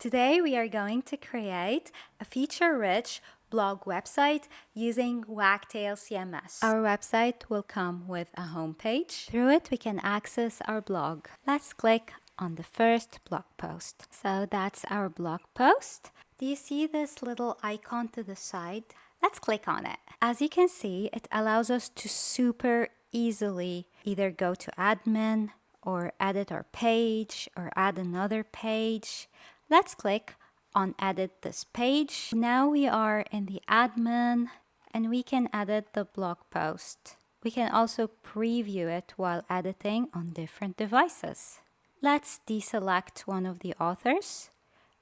Today we are going to create a feature-rich blog website using Wagtail CMS. Our website will come with a homepage. Through it we can access our blog. Let's click on the first blog post. So that's our blog post. Do you see this little icon to the side? Let's click on it. As you can see, it allows us to super easily either go to admin or edit our page or add another page. Let's click on edit this page. Now we are in the admin and we can edit the blog post. We can also preview it while editing on different devices. Let's deselect one of the authors,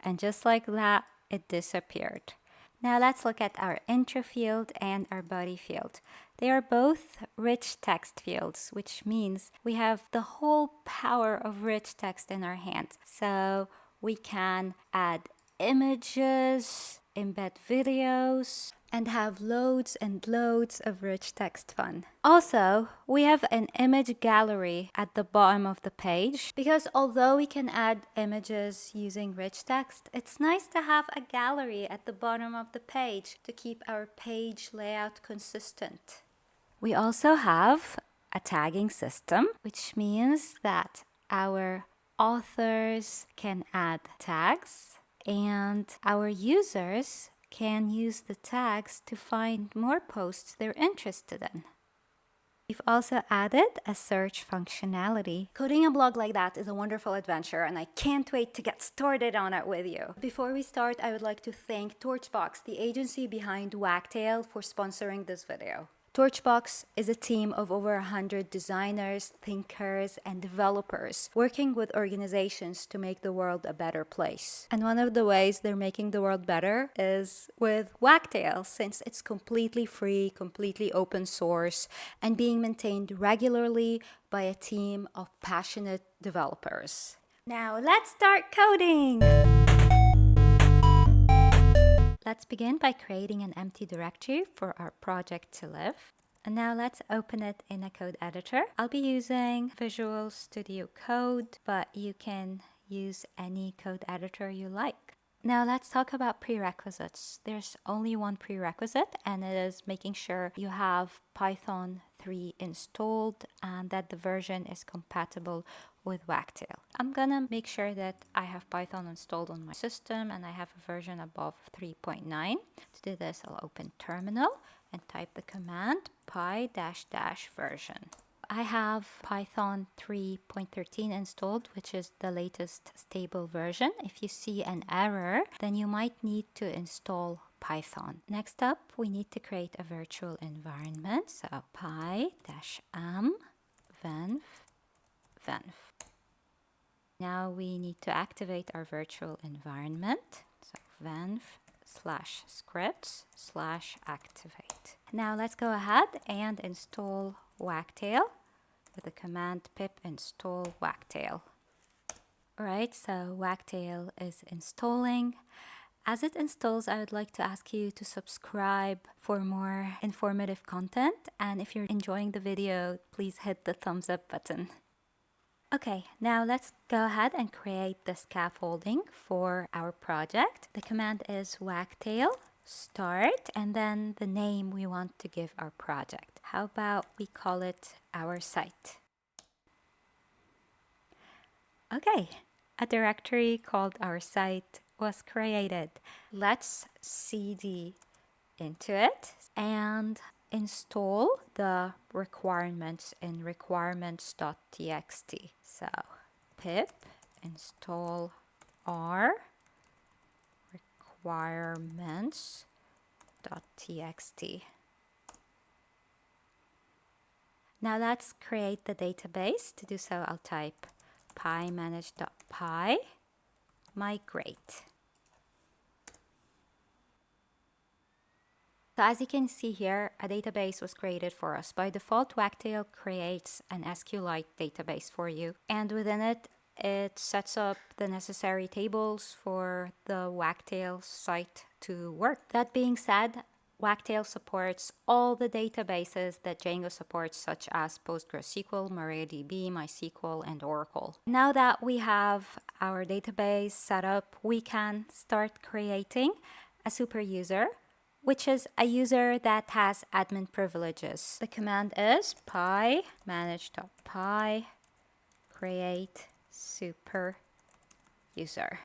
and just like that, it disappeared. Now let's look at our intro field and our body field. They are both rich text fields, which means we have the whole power of rich text in our hands. So we can add images, embed videos, and have loads and loads of rich text fun. Also, we have an image gallery at the bottom of the page because although we can add images using rich text, it's nice to have a gallery at the bottom of the page to keep our page layout consistent. We also have a tagging system, which means that our authors can add tags and our users can use the tags to find more posts they're interested in. We've also added a search functionality. Coding a blog like that is a wonderful adventure and I can't wait to get started on it with you. Before we start, I would like to thank Torchbox, the agency behind Wagtail, for sponsoring this video. Torchbox is a team of over 100 designers, thinkers, and developers working with organizations to make the world a better place. And one of the ways they're making the world better is with Wagtail, since it's completely free, completely open source, and being maintained regularly by a team of passionate developers. Now let's start coding! Let's begin by creating an empty directory for our project to live. And now let's open it in a code editor. I'll be using Visual Studio Code, but you can use any code editor you like. Now let's talk about prerequisites. There's only one prerequisite, and it is making sure you have Python 3 installed and that the version is compatible with Wagtail. I'm gonna make sure that I have Python installed on my system and I have a version above 3.9. To do this, I'll open terminal and type the command py-version. I have Python 3.13 installed, which is the latest stable version. If you see an error, then you might need to install Python. Next up, we need to create a virtual environment. So py-am venv. Now we need to activate our virtual environment. So venv/scripts/activate. Now let's go ahead and install Wagtail with the command pip install Wagtail. Alright, so Wagtail is installing. As it installs, I would like to ask you to subscribe for more informative content. And if you're enjoying the video, please hit the thumbs up button. Okay, now let's go ahead and create the scaffolding for our project. The command is wagtail start and then the name we want to give our project. How about we call it our site? Okay, a directory called our site was created. Let's cd into it and install the requirements in requirements.txt. So pip install r requirements.txt. Now let's create the database. To do so, I'll type pymanage.py migrate. So as you can see here, a database was created for us. By default, Wagtail creates an SQLite database for you. And within it, it sets up the necessary tables for the Wagtail site to work. That being said, Wagtail supports all the databases that Django supports, such as PostgreSQL, MariaDB, MySQL, and Oracle. Now that we have our database set up, we can start creating a super user, which is a user that has admin privileges. The command is py manage.py create super user.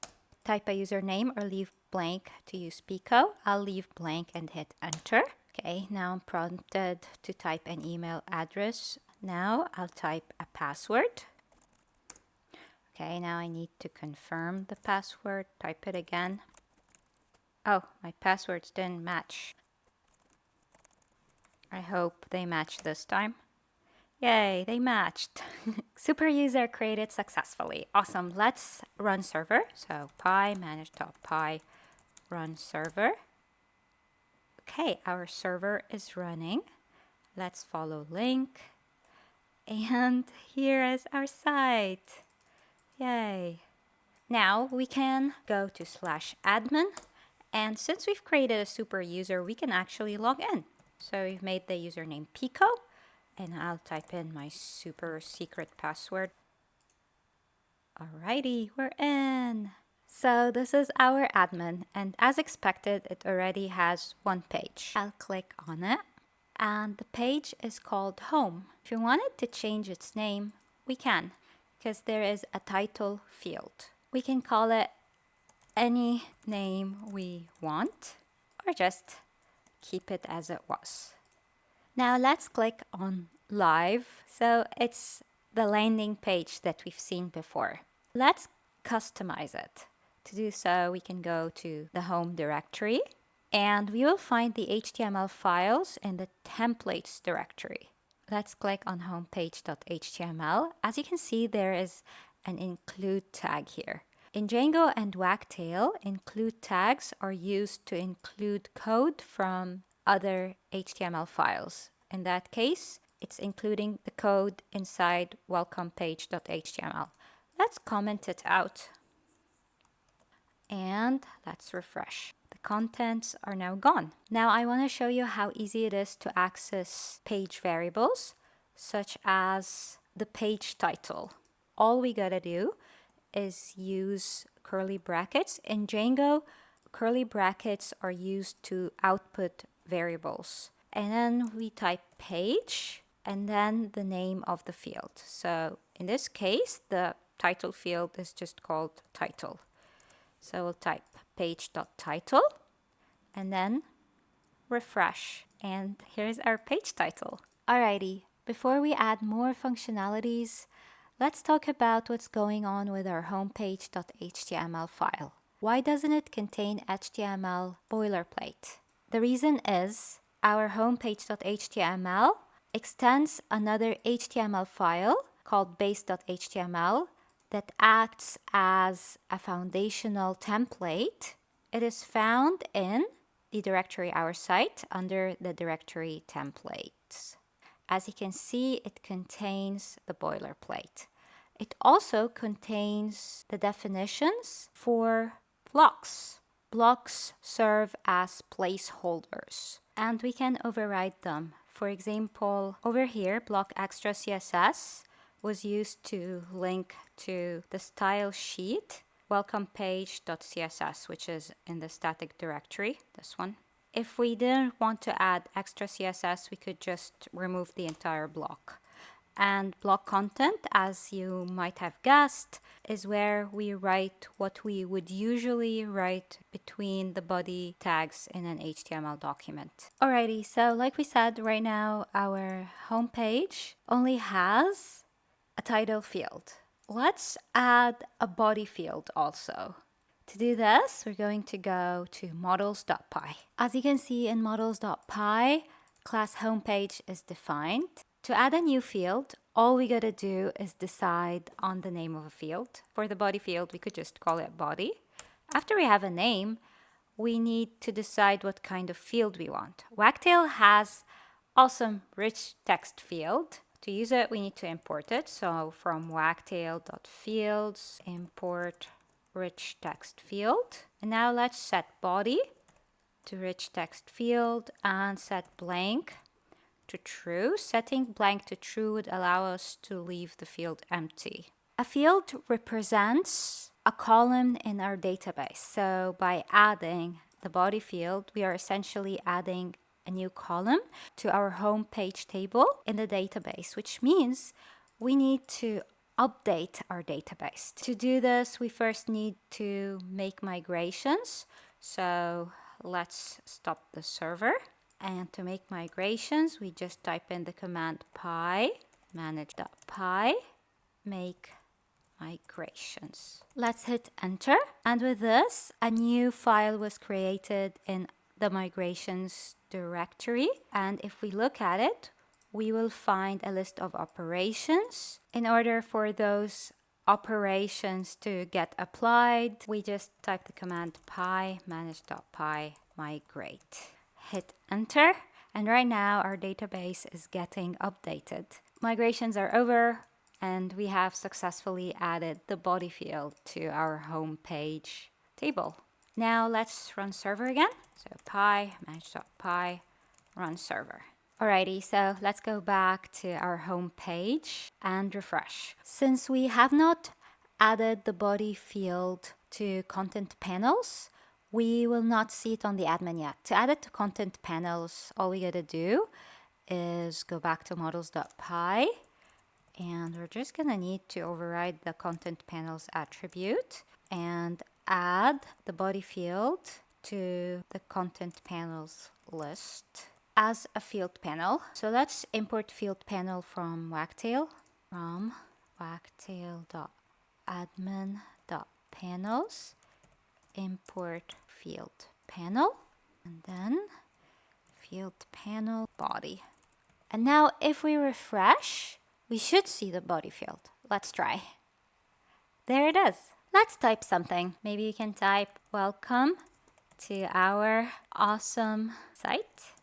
Type a username or leave blank to use Piko. I'll leave blank and hit enter. Okay, now I'm prompted to type an email address. Now I'll type a password. Okay, now I need to confirm the password. Type it again. Oh, my passwords didn't match. I hope they match this time. Yay, they matched. Super user created successfully. Awesome. Let's run server. So py manage.py run server. Okay, our server is running. Let's follow link. And here is our site. Yay. Now we can go to /admin. And since we've created a super user, we can actually log in. So we've made the username Piko. And I'll type in my super secret password. Alrighty, we're in. So this is our admin, and as expected, it already has one page. I'll click on it, and the page is called Home. If you wanted to change its name, we can, because there is a title field. We can call it any name we want, or just keep it as it was. Now let's click on Live. So it's the landing page that we've seen before. Let's customize it. To do so, we can go to the home directory and we will find the HTML files in the templates directory. Let's click on homepage.html. As you can see, there is an include tag here. In Django and Wagtail, include tags are used to include code from other HTML files. In that case, it's including the code inside welcomepage.html. Let's comment it out. And let's refresh. The contents are now gone. Now I want to show you how easy it is to access page variables, such as the page title. All we gotta do is use curly brackets. In Django, curly brackets are used to output variables. And then we type page and then the name of the field. So in this case, the title field is just called title. So we'll type page.title and then refresh. And here's our page title. Alrighty, before we add more functionalities, let's talk about what's going on with our homepage.html file. Why doesn't it contain HTML boilerplate? The reason is our homepage.html extends another HTML file called base.html that acts as a foundational template. It is found in the directory our site under the directory templates. As you can see, it contains the boilerplate. It also contains the definitions for blocks. Blocks serve as placeholders, and we can override them. For example, over here, block extra CSS was used to link to the style sheet welcomepage.css, which is in the static directory, this one. If we didn't want to add extra CSS, we could just remove the entire block. And block content, as you might have guessed, is where we write what we would usually write between the body tags in an HTML document. Alrighty, so like we said, right now our homepage only has a title field. Let's add a body field also. To do this, we're going to go to models.py. As you can see in models.py, class homepage is defined. To add a new field, all we gotta do is decide on the name of a field. For the body field, we could just call it body. After we have a name, we need to decide what kind of field we want. Wagtail has awesome rich text field. To use it, we need to import it. So from wagtail.fields, import rich text field. And now let's set body to rich text field and set blank to true. Setting blank to true would allow us to leave the field empty. A field represents a column in our database. So by adding the body field, we are essentially adding a new column to our home page table in the database, which means we need to update our database. To do this, we first need to make migrations. So let's stop the server. And to make migrations, we just type in the command py, manage.py, make migrations. Let's hit enter. And with this, a new file was created in the migrations directory. And if we look at it, we will find a list of operations. In order for those operations to get applied, we just type the command py, manage.py, migrate. Hit enter, and right now our database is getting updated. Migrations are over, and we have successfully added the body field to our home page table. Now let's run server again. So py, manage.py, run server. Alrighty, so let's go back to our home page and refresh. Since we have not added the body field to content panels, we will not see it on the admin yet. To add it to content panels, all we gotta do is go back to models.py, and we're just gonna need to override the content panels attribute and add the body field to the content panels list as a field panel. So let's import field panel from Wagtail, from wagtail.admin.panels, import field panel, and then field panel body. And now if we refresh, we should see the body field. Let's try. There it is. Let's type something. Maybe you can type welcome to our awesome site.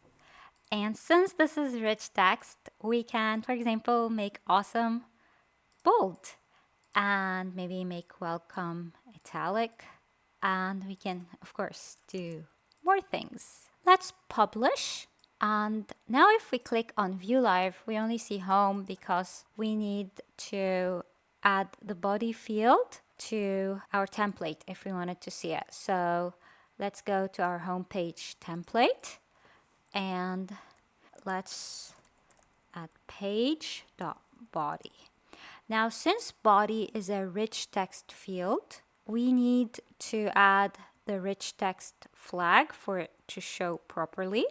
And since this is rich text, we can, for example, make awesome bold, and maybe make welcome italic. And we can, of course, do more things. Let's publish. And now if we click on View Live, we only see home because we need to add the body field to our template if we wanted to see it. So let's go to our homepage template and let's add page.body. Now, since body is a rich text field, we need to add the rich text flag for it to show properly.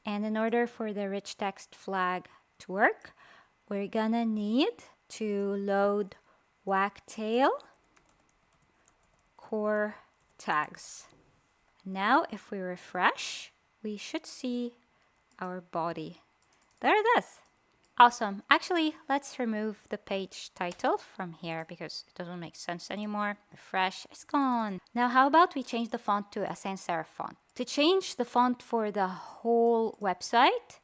And in order for the rich text flag to work, we're gonna need to load Wagtail core tags. Now, if we refresh, we should see our body. There it is. Awesome. Actually, let's remove the page title from here because it doesn't make sense anymore. Refresh, it's gone. Now, how about we change the font to a sans serif font? To change the font for the whole website,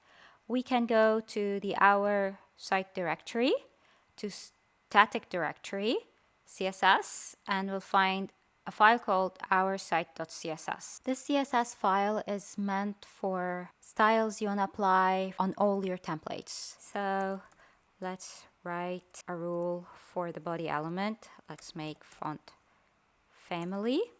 we can go to the Our Site directory, to static directory, CSS, and we'll find a file called oursite.css. This CSS file is meant for styles you want to apply on all your templates. So let's write a rule for the body element. Let's make font family,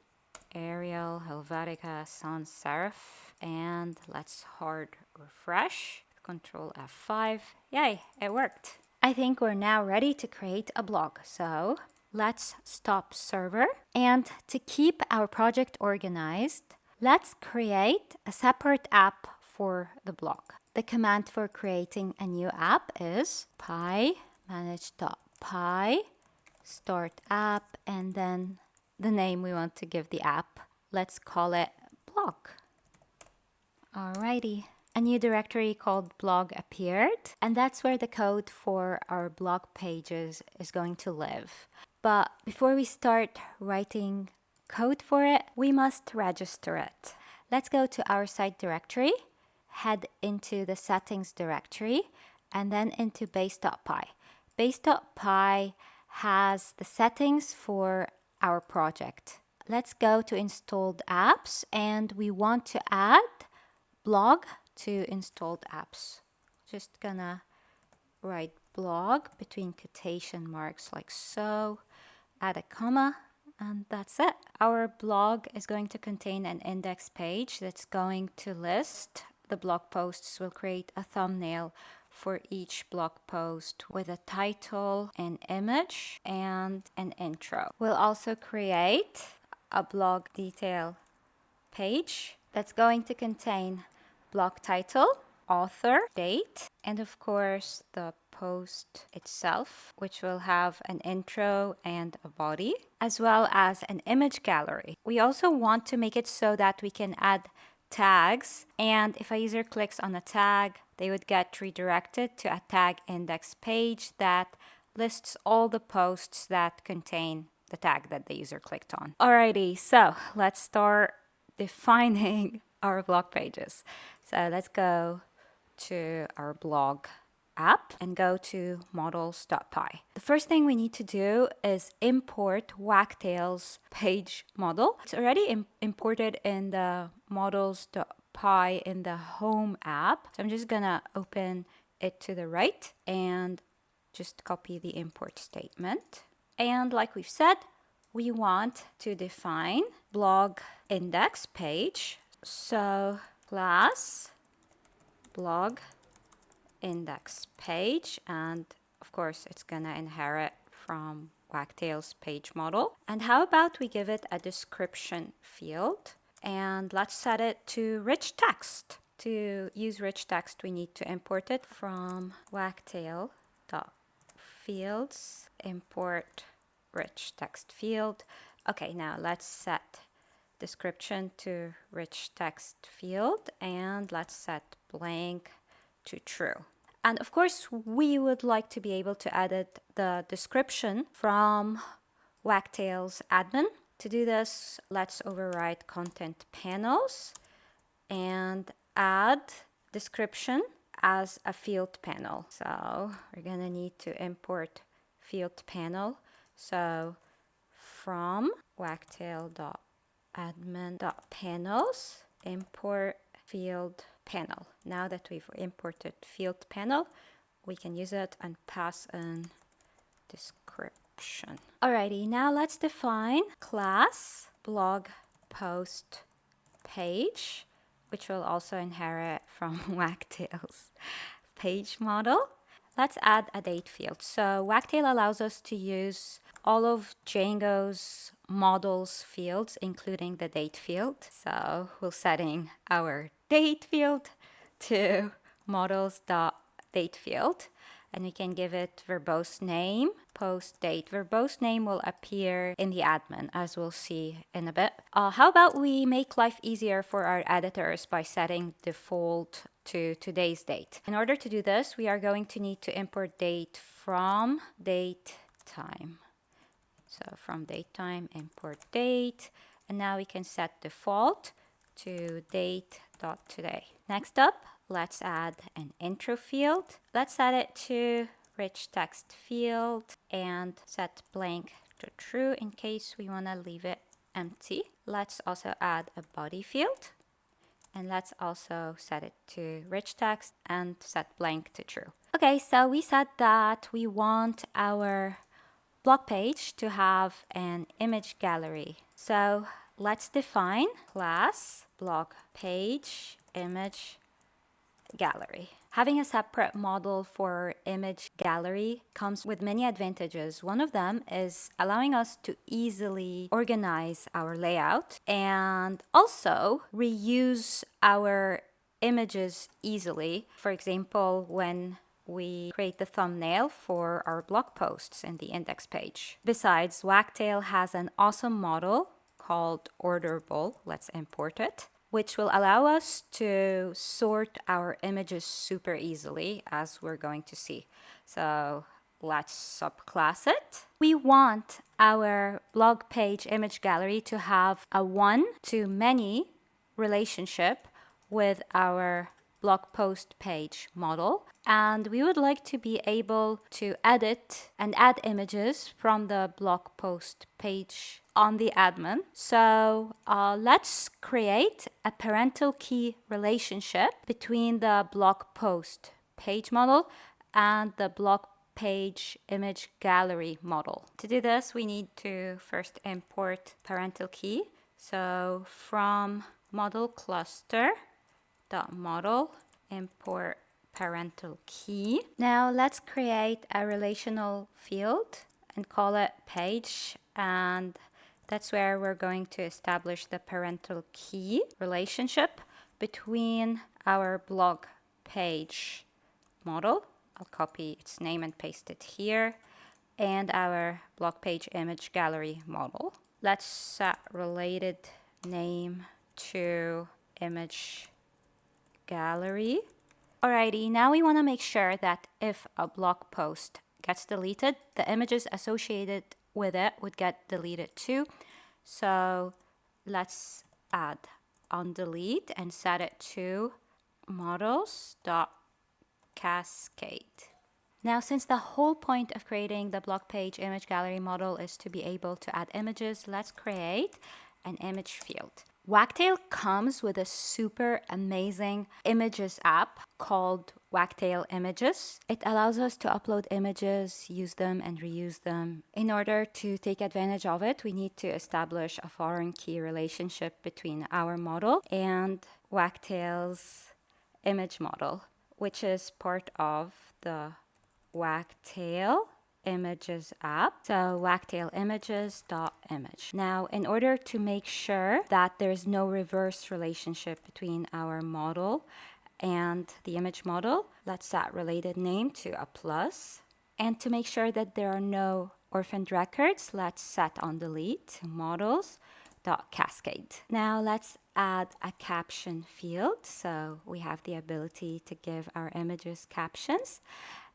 Arial, Helvetica, sans serif, and let's hard refresh. Control F5. Yay, it worked. I think we're now ready to create a blog. So let's stop server. And to keep our project organized, let's create a separate app for the blog. The command for creating a new app is py manage.py start app, and then the name we want to give the app. Let's call it blog. Alrighty. A new directory called blog appeared, and that's where the code for our blog pages is going to live. But before we start writing code for it, we must register it. Let's go to our site directory, head into the settings directory, and then into base.py. Base.py has the settings for our project. let's go to installed apps, and we want to add blog to installed apps. Just gonna write blog between quotation marks like so, add a comma, and that's it. Our blog is going to contain an index page that's going to list the blog posts. We'll create a thumbnail for each blog post with a title, an image, and an intro. We'll also create a blog detail page that's going to contain blog title, author, date, and of course the post itself, which will have an intro and a body, as well as an image gallery. We also want to make it so that we can add tags, and if a user clicks on a tag, they would get redirected to a tag index page that lists all the posts that contain the tag that the user clicked on. Alrighty, so let's start defining our blog pages. So let's go to our blog app and go to models.py. The first thing we need to do is import Wagtail's page model. It's already imported in the models.py in the home app. So I'm just gonna open it to the right and just copy the import statement. And like we've said, we want to define blog index page. So class blog index page, and of course it's gonna inherit from Wagtail's page model. And how about we give it a description field, and let's set it to rich text. To use rich text, we need to import it from wagtail.fields, import rich text field. Okay, now let's set description to rich text field, and let's set blank to true. And of course, we would like to be able to edit the description from Wagtail's admin. To do this, let's override content panels and add description as a field panel. So we're gonna need to import field panel. So from wagtail.admin.panels, import field panel. Now that we've imported field panel, we can use it and pass in description. Alrighty, now let's define class blog post page, which will also inherit from Wagtail's page model. Let's add a date field. So Wagtail allows us to use all of Django's models fields, including the date field. So we're setting our date field to models.date field, and we can give it verbose name, post date. Verbose name will appear in the admin, as we'll see in a bit. How about we make life easier for our editors by setting default to today's date? In order to do this, we are going to need to import date from date time. So from datetime, import date, and now we can set default to date.today. Next up, let's add an intro field. Let's set it to rich text field and set blank to true in case we want to leave it empty. Let's also add a body field, and let's also set it to rich text and set blank to true. Okay, so we said that we want our blog page to have an image gallery. So let's define class blog page image gallery. Having a separate model for image gallery comes with many advantages. One of them is allowing us to easily organize our layout and also reuse our images easily. For example, when we create the thumbnail for our blog posts in the index page. Besides, Wagtail has an awesome model called Orderable. Let's import it, which will allow us to sort our images super easily, as we're going to see. So let's subclass it. We want our blog page image gallery to have a one-to-many relationship with our blog post page model, and we would like to be able to edit and add images from the blog post page on the admin. So let's create a parental key relationship between the blog post page model and the blog page image gallery model. To do this, we need to first import parental key. So from model cluster dot model import parental key. Now let's create a relational field and call it page, and that's where we're going to establish the parental key relationship between our blog page model. I'll copy its name and paste it here, and our blog page image gallery model. Let's set related name to image gallery. Alrighty, now we want to make sure that if a blog post gets deleted, the images associated with it would get deleted too. So let's add onDelete and set it to models.cascade. Now, since the whole point of creating the blog page image gallery model is to be able to add images, let's create an image field. Wagtail comes with a super amazing images app called Wagtail Images. It allows us to upload images, use them, and reuse them. In order to take advantage of it, we need to establish a foreign key relationship between our model and Wagtail's image model, which is part of the Wagtail Images app. So Wagtail images.image. Now, in order to make sure that there's no reverse relationship between our model and the image model, let's set related name to a plus. And to make sure that there are no orphaned records, let's set onDelete to models.cascade. Now let's add a caption field. So we have the ability to give our images captions.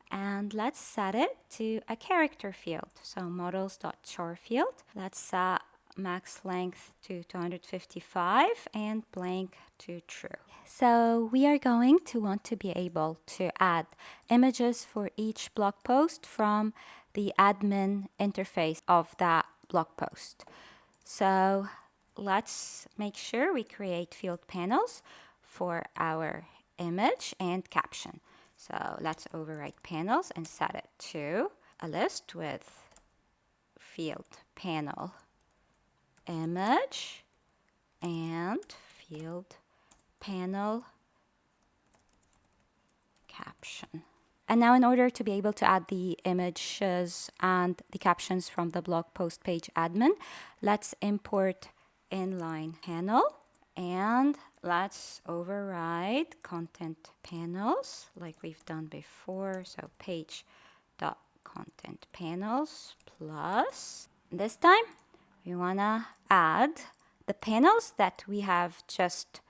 And let's set it to a character field. So models.char field. Let's set max length to 255 and blank to true. So we are going to want to be able to add images for each blog post from the admin interface of that blog post. So let's make sure we create field panels for our image and caption. So let's override panels and set it to a list with field panel image and field panel caption. And now in order to be able to add the images and the captions from the blog post page admin, let's import inline panel. And let's override content panels like we've done before. So page.content panels plus. This time we want to add the panels that we have just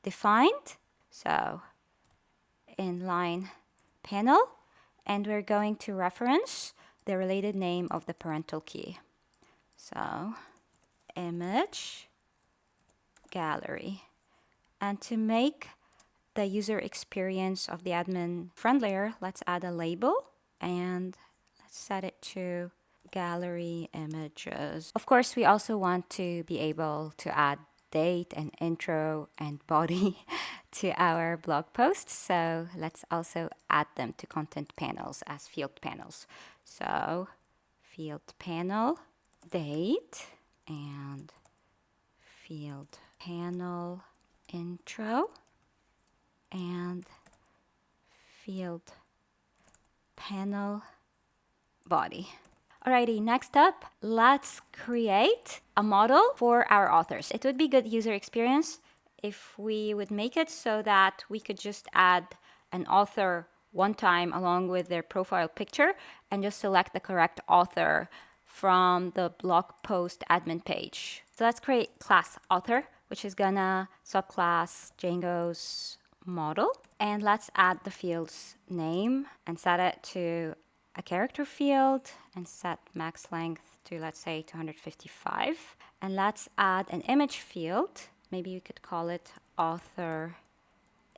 defined. So inline panel, and we're going to reference the related name of the parental key. So image gallery. And to make the user experience of the admin friendlier, let's add a label and let's set it to gallery images. Of course, we also want to be able to add date and intro and body to our blog posts. So let's also add them to content panels as field panels. So field panel date and field panel intro and field panel body. Alrighty, next up, let's create a model for our authors. It would be good user experience if we would make it so that we could just add an author one time along with their profile picture and just select the correct author from the blog post admin page. So let's create class author, which is gonna subclass Django's model. And let's add the field's name and set it to a character field and set max length to, let's say, 255. And let's add an image field. Maybe you could call it author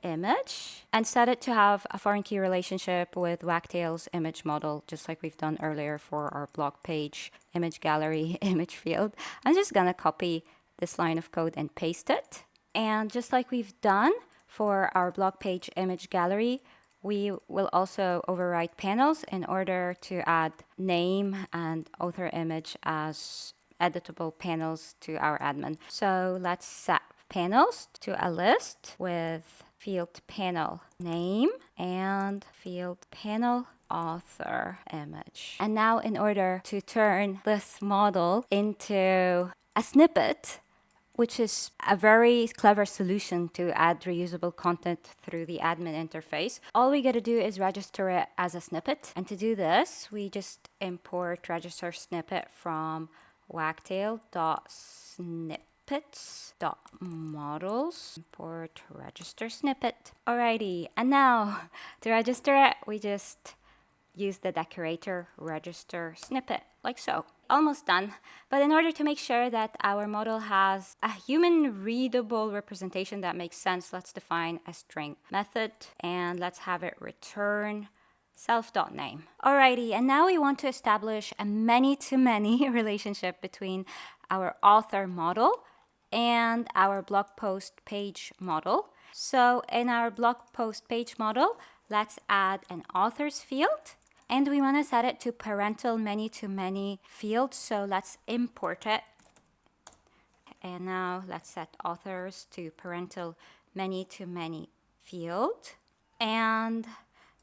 image and set it to have a foreign key relationship with Wagtail's image model, just like we've done earlier for our blog page, image gallery, image field. I'm just gonna copy this line of code and paste it. And just like we've done for our blog page image gallery, we will also override panels in order to add name and author image as editable panels to our admin. So let's set panels to a list with field panel name and field panel author image. And now in order to turn this model into a snippet, which is a very clever solution to add reusable content through the admin interface, all we got to do is register it as a snippet. And to do this, we just import register snippet from wagtail.snippets.models, import register snippet. Alrighty, and now to register it, we just use the decorator register snippet, like so. Almost done. But in order to make sure that our model has a human readable representation that makes sense, let's define a string method and let's have it return self.name. Alrighty, and now we want to establish a many-to-many relationship between our author model and our blog post page model. So in our blog post page model, let's add an authors field. And we want to set it to parental many-to-many field. So let's import it. And now let's set authors to parental many-to-many field. And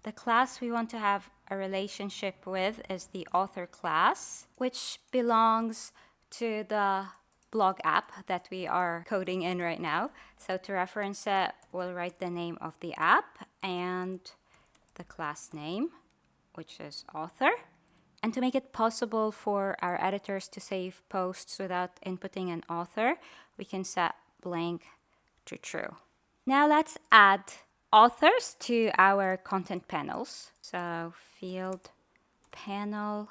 the class we want to have a relationship with is the author class, which belongs to the blog app that we are coding in right now. So to reference it, we'll write the name of the app and the class name, which is author. And to make it possible for our editors to save posts without inputting an author, we can set blank to true. Now let's add authors to our content panels. So field panel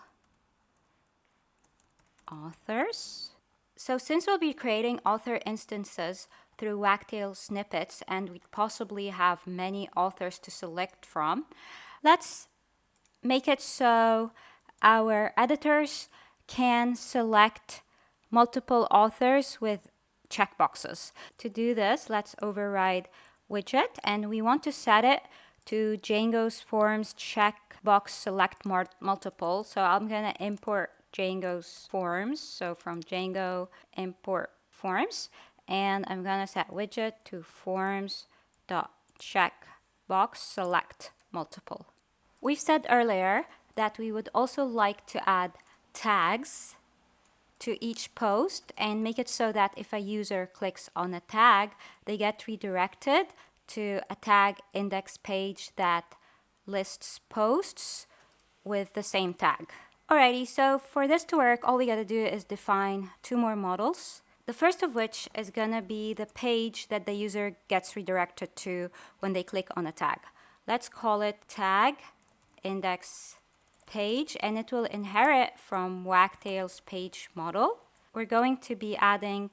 authors. So since we'll be creating author instances through Wagtail snippets and we possibly have many authors to select from, let's make it so our editors can select multiple authors with checkboxes. To do this, let's override widget and we want to set it to Django's forms checkbox select multiple. So I'm going to import Django's forms. So from Django import forms and I'm going to set widget to forms.checkbox select multiple. We've said earlier that we would also like to add tags to each post and make it so that if a user clicks on a tag, they get redirected to a tag index page that lists posts with the same tag. Alrighty, so for this to work, all we gotta do is define two more models. The first of which is gonna be the page that the user gets redirected to when they click on a tag. Let's call it tag index page and it will inherit from Wagtail's page model. We're going to be adding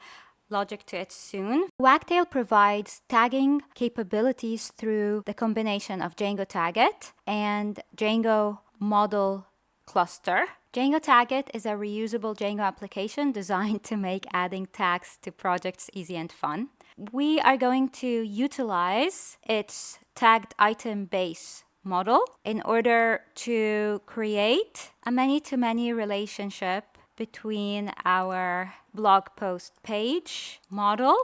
logic to it soon. Wagtail provides tagging capabilities through the combination of Django Taggit and Django Model Cluster. Django Taggit is a reusable Django application designed to make adding tags to projects easy and fun. We are going to utilize its tagged item base model in order to create a many-to-many relationship between our blog post page model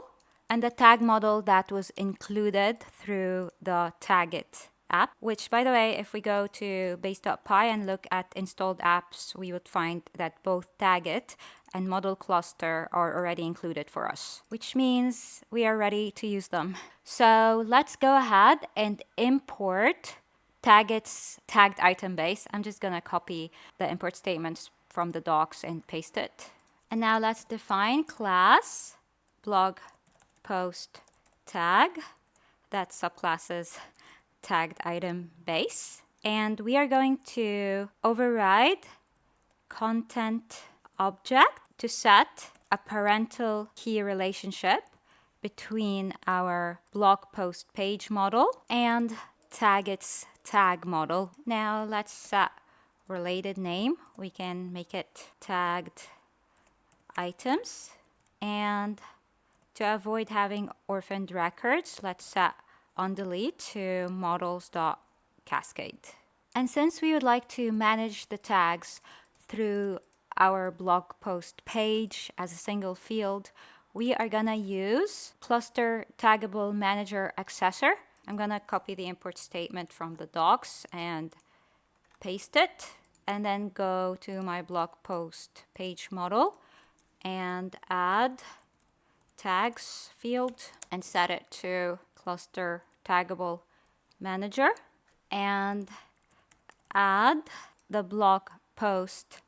and the tag model that was included through the Taggit app, which, by the way, if we go to base.py and look at installed apps, we would find that both Taggit and Model Cluster are already included for us, which means we are ready to use them. So let's go ahead and import Taggit's tagged item base. I'm just going to copy the import statements from the docs and paste it. And now let's define class blog post tag. That subclasses tagged item base. And we are going to override content object to set a parental key relationship between our blog post page model and tag its tag model. Now let's set related name. We can make it tagged items. And to avoid having orphaned records, let's set onDelete to models.cascade. And since we would like to manage the tags through our blog post page as a single field, we are gonna use ClusterTaggableManager accessor. I'm gonna copy the import statement from the docs and paste it, and then go to my blog post page model and add tags field and set it to ClusterTaggableManager and add the blog post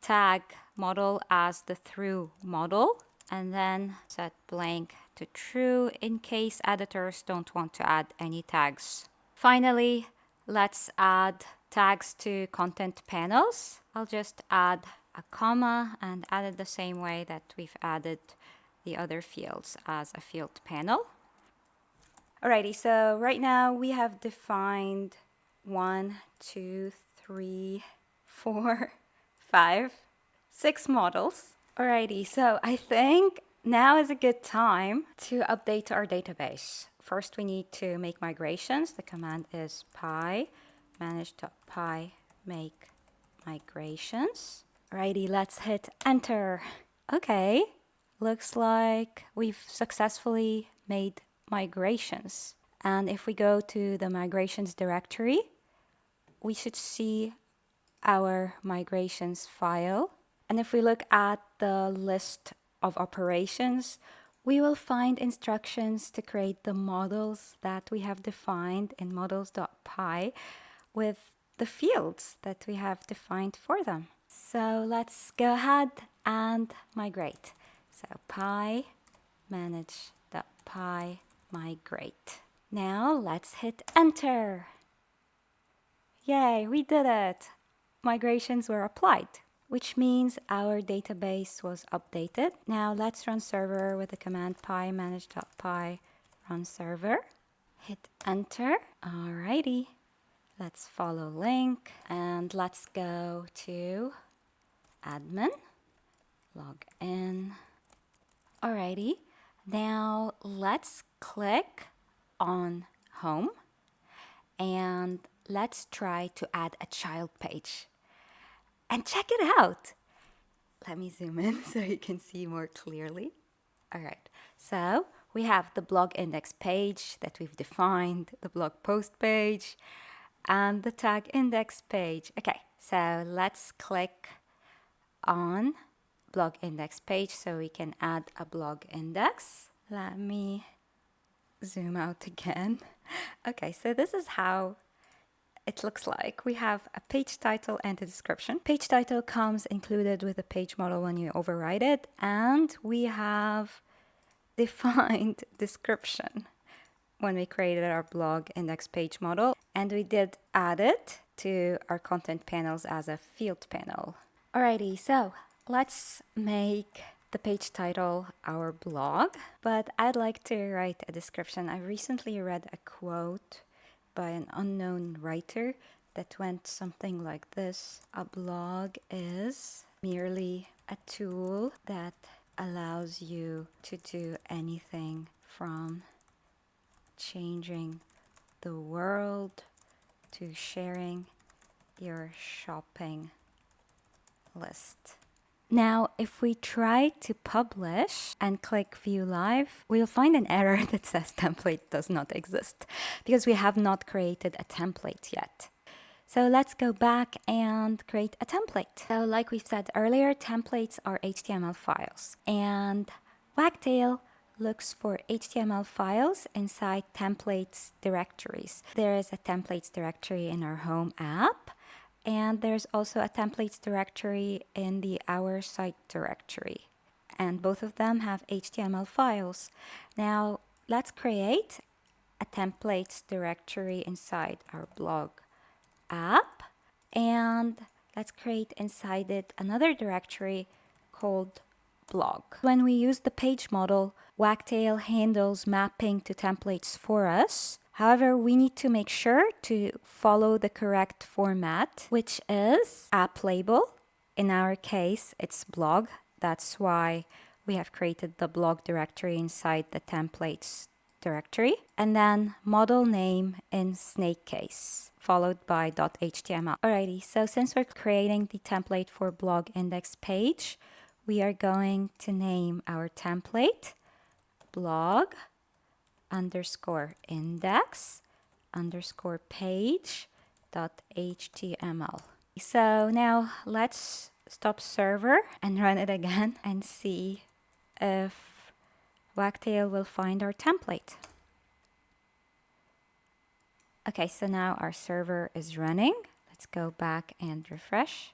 tag model as the through model, and then set blank to true in case editors don't want to add any tags. Finally, let's add tags to content panels. I'll just add a comma and add it the same way that we've added the other fields as a field panel. Alrighty, so right now we have defined 1, 2, 3, 4, 5, 6 models. Alrighty, so I think now is a good time to update our database. First, we need to make migrations. The command is py manage.py make migrations. Alrighty, let's hit enter. Okay, looks like we've successfully made migrations. And if we go to the migrations directory, we should see our migrations file. And if we look at the list of operations, we will find instructions to create the models that we have defined in models.py with the fields that we have defined for them. So let's go ahead and migrate. So py manage.py migrate. Now let's hit enter. Yay, we did it. Migrations were applied, which means our database was updated. Now let's run server with the command py manage.py run server. Hit enter. Alrighty. Let's follow link and let's go to admin, log in. Alrighty. Now let's click on home and let's try to add a child page. And check it out. Let me zoom in so you can see more clearly. All right, so we have the blog index page that we've defined, the blog post page, and the tag index page. Okay, so let's click on blog index page so we can add a blog index. Let me zoom out again. Okay, so this is how it looks like. We have a page title and a description. Page title comes included with the page model when you override it, and we have defined description when we created our blog index page model, and we did add it to our content panels as a field panel. Alrighty, so let's make the page title our blog, but I'd like to write a description. I recently read a quote by an unknown writer that went something like this: a blog is merely a tool that allows you to do anything from changing the world to sharing your shopping list. Now, if we try to publish and click View Live, we'll find an error that says template does not exist because we have not created a template yet. So let's go back and create a template. So like we said earlier, templates are HTML files, and Wagtail looks for HTML files inside templates directories. There is a templates directory in our home app, and there's also a templates directory in the Our Site directory. And both of them have HTML files. Now, let's create a templates directory inside our blog app. And let's create inside it another directory called blog. When we use the page model, Wagtail handles mapping to templates for us. However, we need to make sure to follow the correct format, which is app label. In our case, it's blog. That's why we have created the blog directory inside the templates directory. And then model name in snake case, followed by .html. Alrighty, so since we're creating the template for blog index page, we are going to name our template blog underscore index underscore page .html. So now let's stop server and run it again and see if Wagtail will find our template. Okay, so now our server is running. Let's go back and refresh.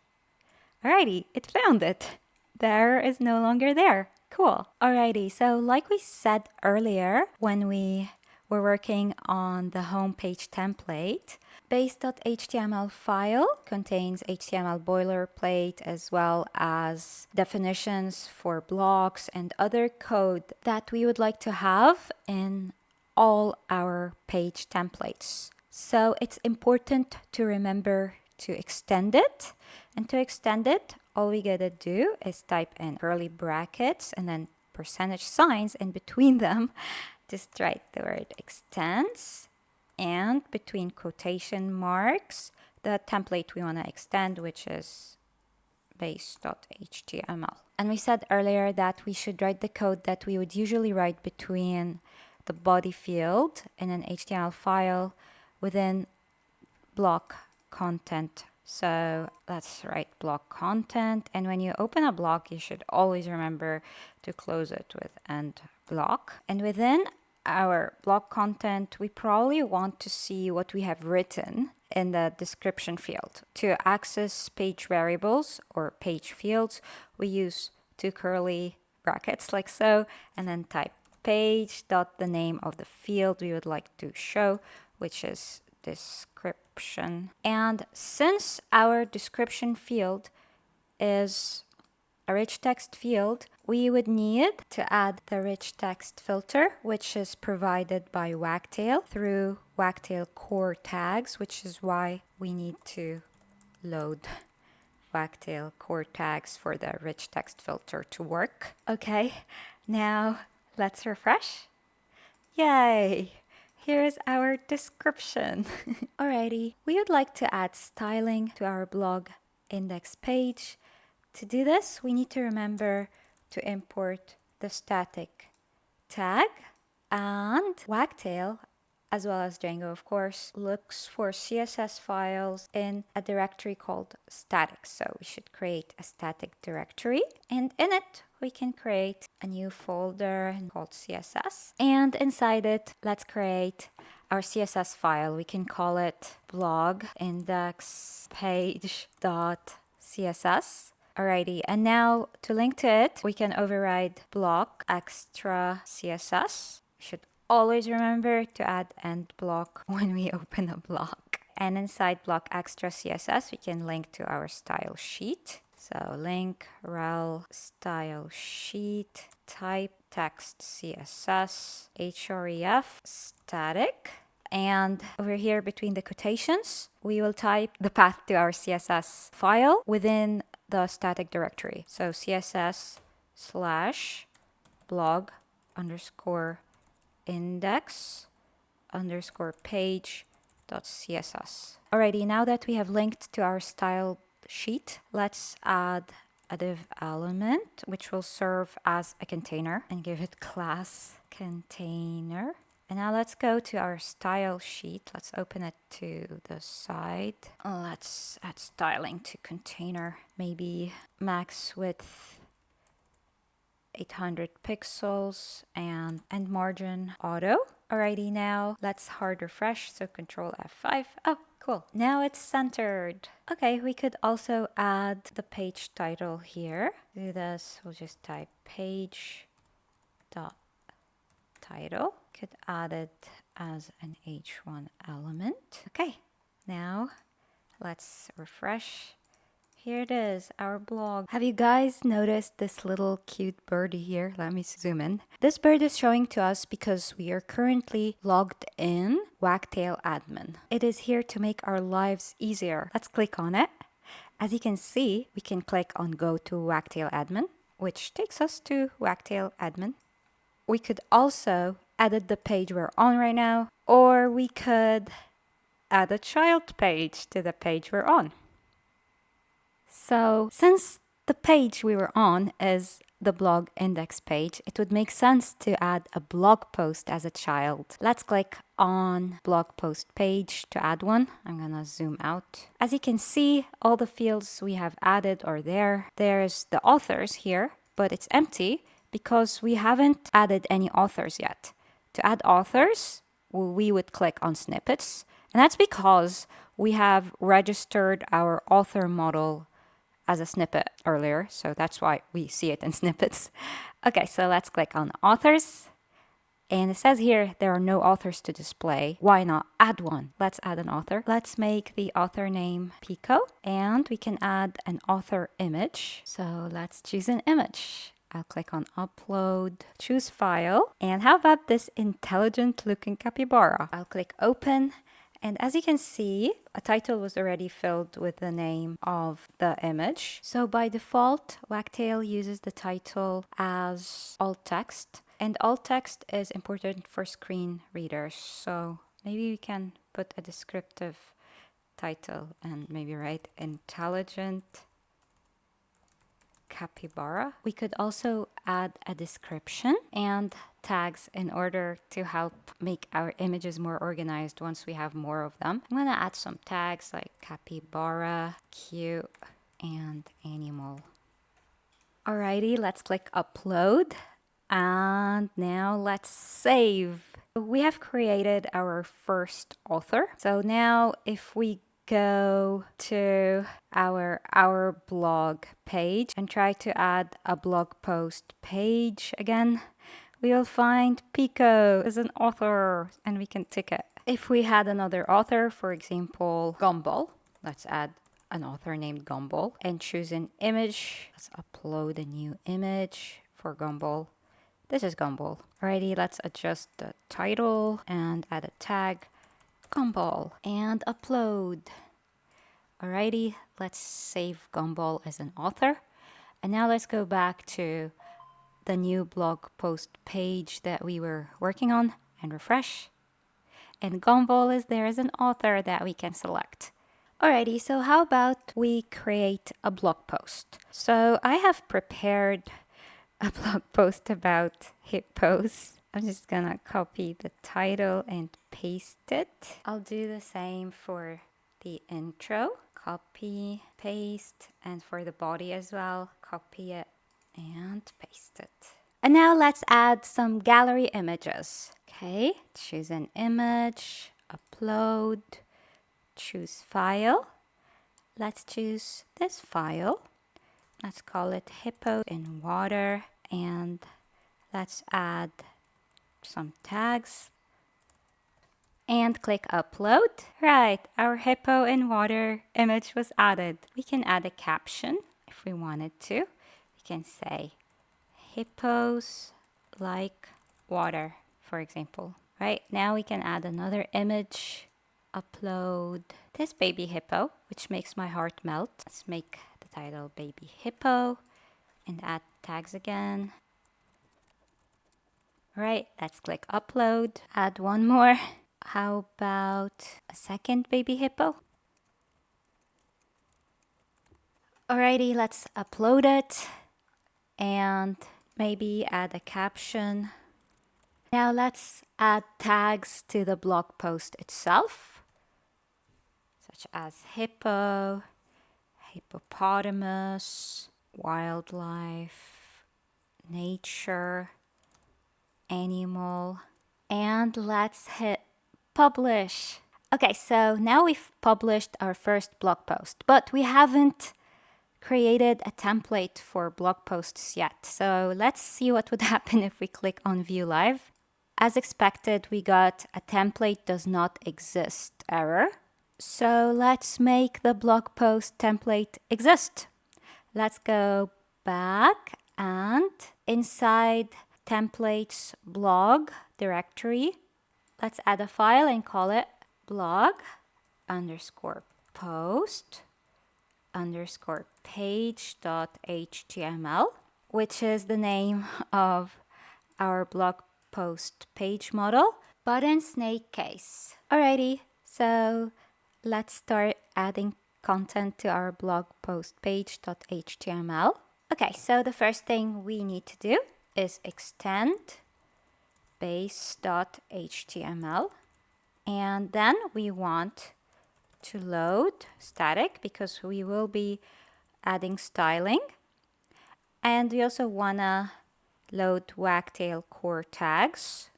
Alrighty, it found it. The error is no longer there. Cool. Alrighty, so like we said earlier when we were working on the homepage template, base.html file contains HTML boilerplate as well as definitions for blocks and other code that we would like to have in all our page templates. So it's important to remember to extend it. And to extend it, all we gotta do is type in curly brackets and then percentage signs in between them. Just write the word extends, and between quotation marks, the template we want to extend, which is base.html. And we said earlier that we should write the code that we would usually write between the body field in an HTML file within block content. So let's write block content. And when you open a block, you should always remember to close it with end block. And within our block content, we probably want to see what we have written in the description field. To access page variables or page fields, we use two curly brackets like so, and then type page dot the name of the field we would like to show, which is description. And since our description field is a rich text field, we would need to add the rich text filter, which is provided by Wagtail through Wagtail core tags, which is why we need to load Wagtail core tags for the rich text filter to work. Okay, now let's refresh. Yay! Here's our description. Alrighty, we would like to add styling to our blog index page. To do this, we need to remember to import the static tag, and Wagtail, as well as Django of course, looks for CSS files in a directory called static. So we should create a static directory, and in it we can create a new folder called CSS, and inside it let's create our CSS file. We can call it blog index page.css. Alrighty, and now to link to it, we can override block extra CSS. We should always remember to add end block when we open a block. And inside block extra CSS, we can link to our style sheet. So link rel style sheet type text CSS href static. And over here between the quotations, we will type the path to our CSS file within the static directory. So css/blog underscore index underscore page.css. Alrighty, now that we have linked to our style sheet, let's add a div element which will serve as a container and give it class container. And now let's go to our style sheet. Let's open it to the side. Let's add styling to container. Maybe max width 800 pixels and end margin auto. Alrighty, now let's hard refresh. So Control F5. Oh, cool. Now it's centered. Okay, we could also add the page title here. To do this, we'll just type page.title. Could add it as an H1 element. Okay, now let's refresh Here it is, our blog. Have you guys noticed this little cute birdie here? Let me zoom in. This bird is showing to us because we are currently logged in Wagtail admin. It is here to make our lives easier. Let's click on it. As you can see, we can click on Go to Wagtail admin, which takes us to Wagtail admin. We could also edit the page we're on right now, or we could add a child page to the page we're on. So since the page we were on is the blog index page, it would make sense to add a blog post as a child. Let's click on blog post page to add one. I'm gonna zoom out. As you can see, all the fields we have added are there. There's the authors here, but it's empty because we haven't added any authors yet. To add authors, we would click on Snippets, and that's because we have registered our author model as a snippet earlier, so that's why we see it in Snippets. Okay, so let's click on authors, and it says here there are no authors to display. Why not add one? Let's add an author. Let's make the author name Piko, and we can add an author image. So let's choose an image. I'll click on upload, choose file, and how about this intelligent looking capybara? I'll click open. And as you can see, a title was already filled with the name of the image. So by default, Wagtail uses the title as alt text. And alt text is important for screen readers. So maybe we can put a descriptive title and maybe write intelligent capybara. We could also add a description and tags in order to help make our images more organized once we have more of them. I'm gonna add some tags like capybara, cute, and animal. Alrighty, let's click upload. And now let's save. We have created our first author. So now if we go to our blog page and try to add a blog post page again, we will find Piko as an author and we can tick it. If we had another author, for example, Gumball, let's add an author named Gumball and choose an image. Let's upload a new image for Gumball. This is Gumball. Alrighty, let's adjust the title and add a tag, Gumball, and upload. Alrighty, let's save Gumball as an author. And now let's go back to the new blog post page that we were working on and refresh. And Gumball is there as an author that we can select. Alrighty, so how about we create a blog post? So I have prepared a blog post about hippos. I'm just gonna copy the title and paste it. I'll do the same for the intro. Copy, paste, and for the body as well, copy it and paste it. And now let's add some gallery images. Okay, choose an image, upload, choose file. Let's choose this file. Let's call it hippo in water, and let's add some tags and click upload. Right, our hippo in water image was added. We can add a caption if we wanted to. We can say hippos like water, for example. Right, now we can add another image, upload this baby hippo, which makes my heart melt. Let's make the title baby hippo and add tags again. Right, let's click upload. Add one more. How about a second baby hippo? Alrighty, let's upload it and maybe add a caption. Now let's add tags to the blog post itself, such as hippo, hippopotamus, wildlife, nature, animal, and let's hit publish. Okay, so now we've published our first blog post, but we haven't created a template for blog posts yet. So let's see what would happen if we click on view live. As expected, we got a template does not exist error. So let's make the blog post template exist. Let's go back and inside templates blog directory, let's add a file and call it blog underscore post underscore page.html, which is the name of our blog post page model, button snake case. Alrighty, so let's start adding content to our blog post page.html. Okay, so the first thing we need to do is extend base.html, and then we want to load static because we will be adding styling, and we also wanna load Wagtail core tags,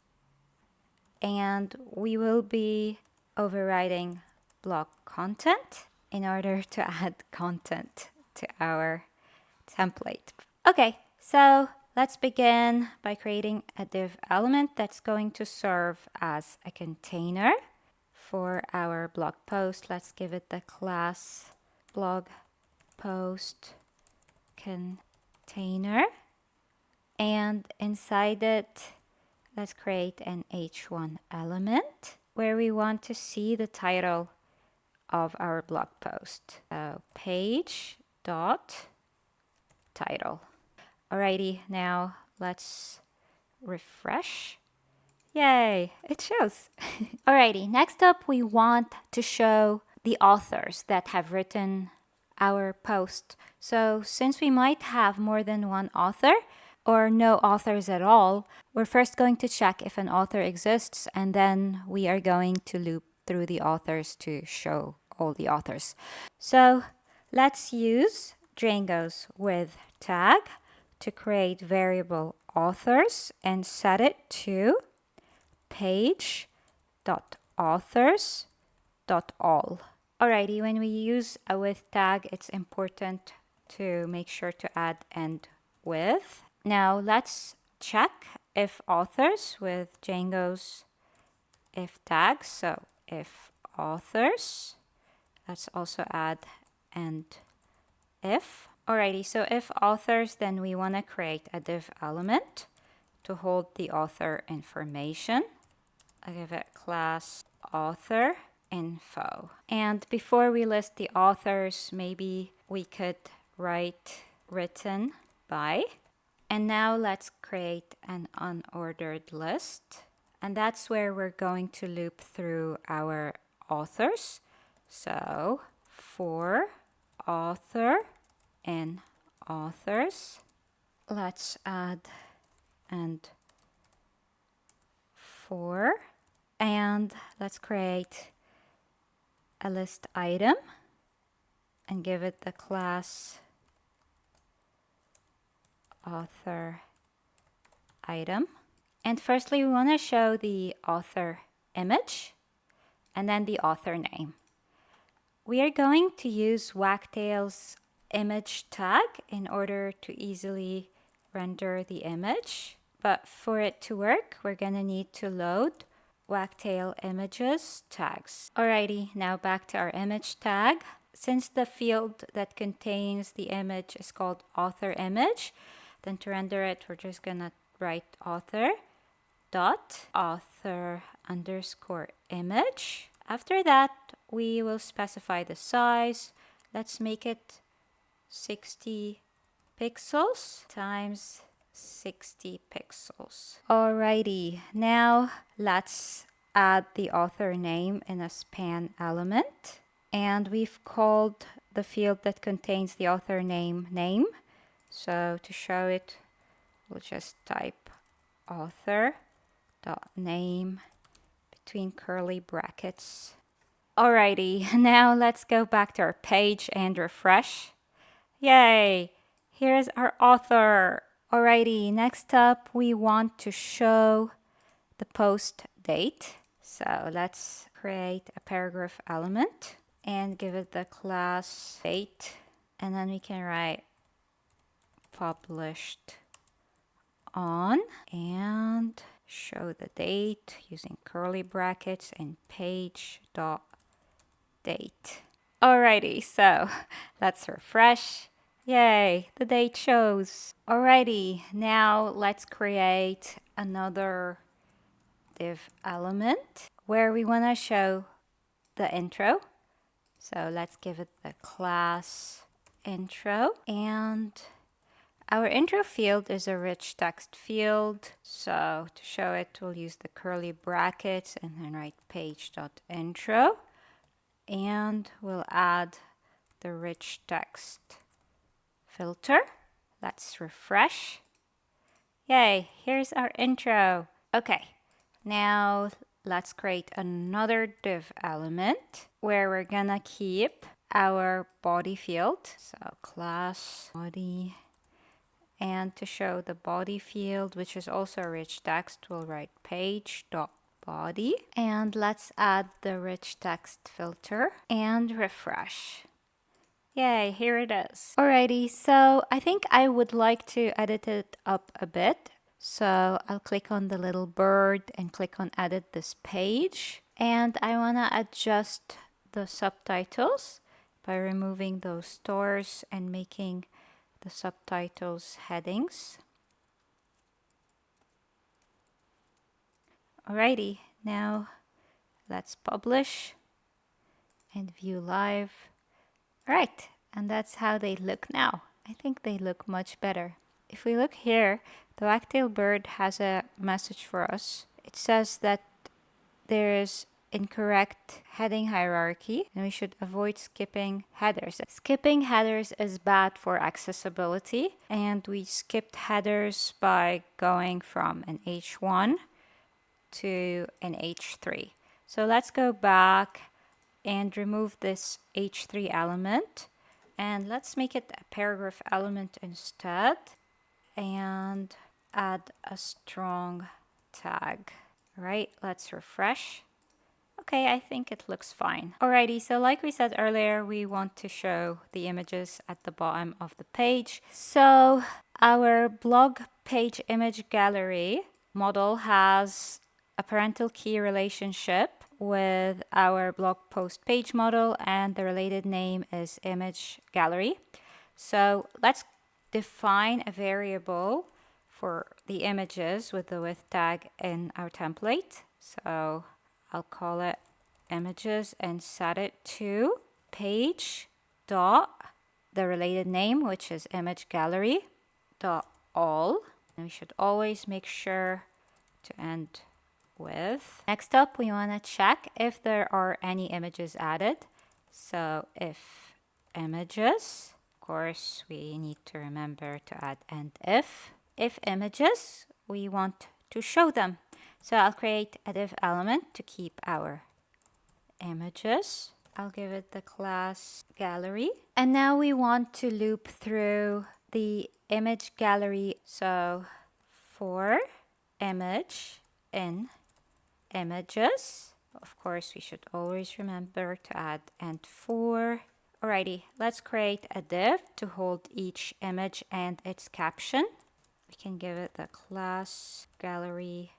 and we will be overriding blog content in order to add content to our template. Okay, so let's begin by creating a div element that's going to serve as a container for our blog post. Let's give it the class blog post container, and inside it let's create an h1 element where we want to see the title of our blog post. So page dot title. Alrighty, now let's refresh. Yay, it shows. Alrighty, next up we want to show the authors that have written our post. So since we might have more than one author or no authors at all, we're first going to check if an author exists, and then we are going to loop through the authors to show all the authors. So let's use Django's with tag to create variable authors and set it to page.authors.all. Alrighty, when we use a with tag, it's important to make sure to add end with. Now let's check if authors with Django's if tags. So if authors, let's also add end if. Alrighty, so if authors, then we want to create a div element to hold the author information. I give it class author info. And before we list the authors, maybe we could write written by. And now let's create an unordered list. And that's where we're going to loop through our authors. So for author in authors, let's add and for, and let's create a list item and give it the class author item. And firstly, we want to show the author image and then the author name. We are going to use Wagtail's image tag in order to easily render the image. But for it to work, we're going to need to load Wagtail images tags. Alrighty, now back to our image tag. Since the field that contains the image is called author image, then to render it, we're just going to write author dot author underscore image. After that, we will specify the size. Let's make it 60 pixels times 60 pixels. Alrighty, now let's add the author name in a span element. And we've called the field that contains the author name. So to show it, we'll just type author.name between curly brackets. Alrighty, now let's go back to our page and refresh. Yay! Here's our author. Alrighty, next up we want to show the post date. So let's create a paragraph element and give it the class date. And then we can write published on and show the date using curly brackets and page dot date. Alrighty, so let's refresh. Yay, the date shows. Alrighty, now let's create another div element where we want to show the intro. So let's give it the class intro, and our intro field is a rich text field. So to show it, we'll use the curly brackets and then write page.intro, and we'll add the rich text filter. Let's refresh. Yay, here's our intro. Okay, now let's create another div element where we're gonna keep our body field. So class body, and to show the body field, which is also a rich text, we'll write page.body, and let's add the rich text filter and refresh. Yay, here it is. Alrighty, so I think I would like to edit it up a bit. So I'll click on the little bird and click on edit this page. And I want to adjust the subtitles by removing those stores and making the subtitles headings. Alrighty, now let's publish and view live. Right, and that's how they look now. I think they look much better. If we look here, the wagtail bird has a message for us. It says that there is incorrect heading hierarchy and we should avoid skipping headers. Skipping headers is bad for accessibility, and we skipped headers by going from an H1 to an H3. So let's go back and remove this H3 element, and let's make it a paragraph element instead, and add a strong tag. All right, let's refresh. Okay, I think it looks fine. Alrighty, so like we said earlier, we want to show the images at the bottom of the page. So our blog page image gallery model has a parental key relationship with our blog post page model, and the related name is image gallery. So let's define a variable for the images with the with tag in our template. So I'll call it images and set it to page dot the related name, which is image gallery dot all. And we should always make sure to end with. Next up, we want to check if there are any images added. So if images, of course, we need to remember to add and if. If images, we want to show them. So I'll create a div element to keep our images. I'll give it the class gallery. And now we want to loop through the image gallery. So for image in images, of course, we should always remember to add and for. Alrighty, let's create a div to hold each image and its caption. We can give it the class gallery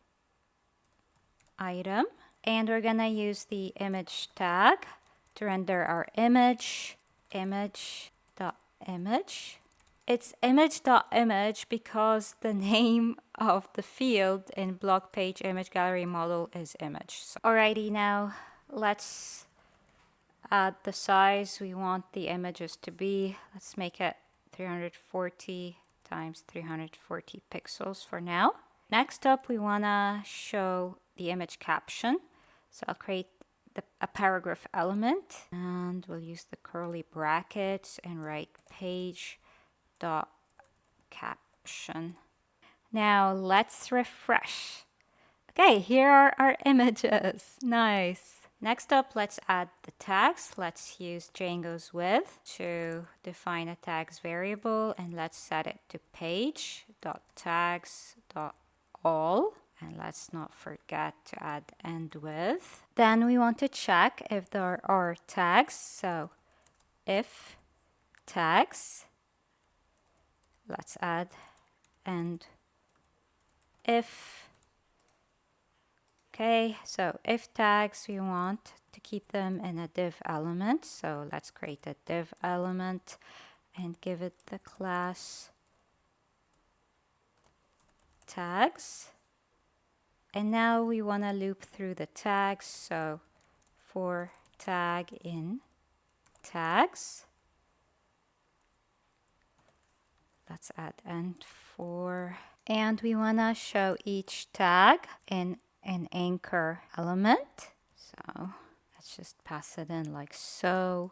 item, and we're gonna use the image tag to render our image, image.image. It's image.image because the name of the field in blog page image gallery model is image. So, alrighty, now let's add the size we want the images to be. Let's make it 340 times 340 pixels for now. Next up, we wanna show the image caption. So I'll create a paragraph element, and we'll use the curly brackets and write page dot caption. Now let's refresh. Okay, here are our images. Nice. Next up, let's add the tags. Let's use Django's with to define a tags variable, and let's set it to page.tags.all. And let's not forget to add end with. Then we want to check if there are tags. So if tags, let's add end if. Okay, so if tags, we want to keep them in a div element. So let's create a div element and give it the class tags. And now we want to loop through the tags. So for tag in tags, let's add end for, and we want to show each tag in an anchor element. So let's just pass it in like so.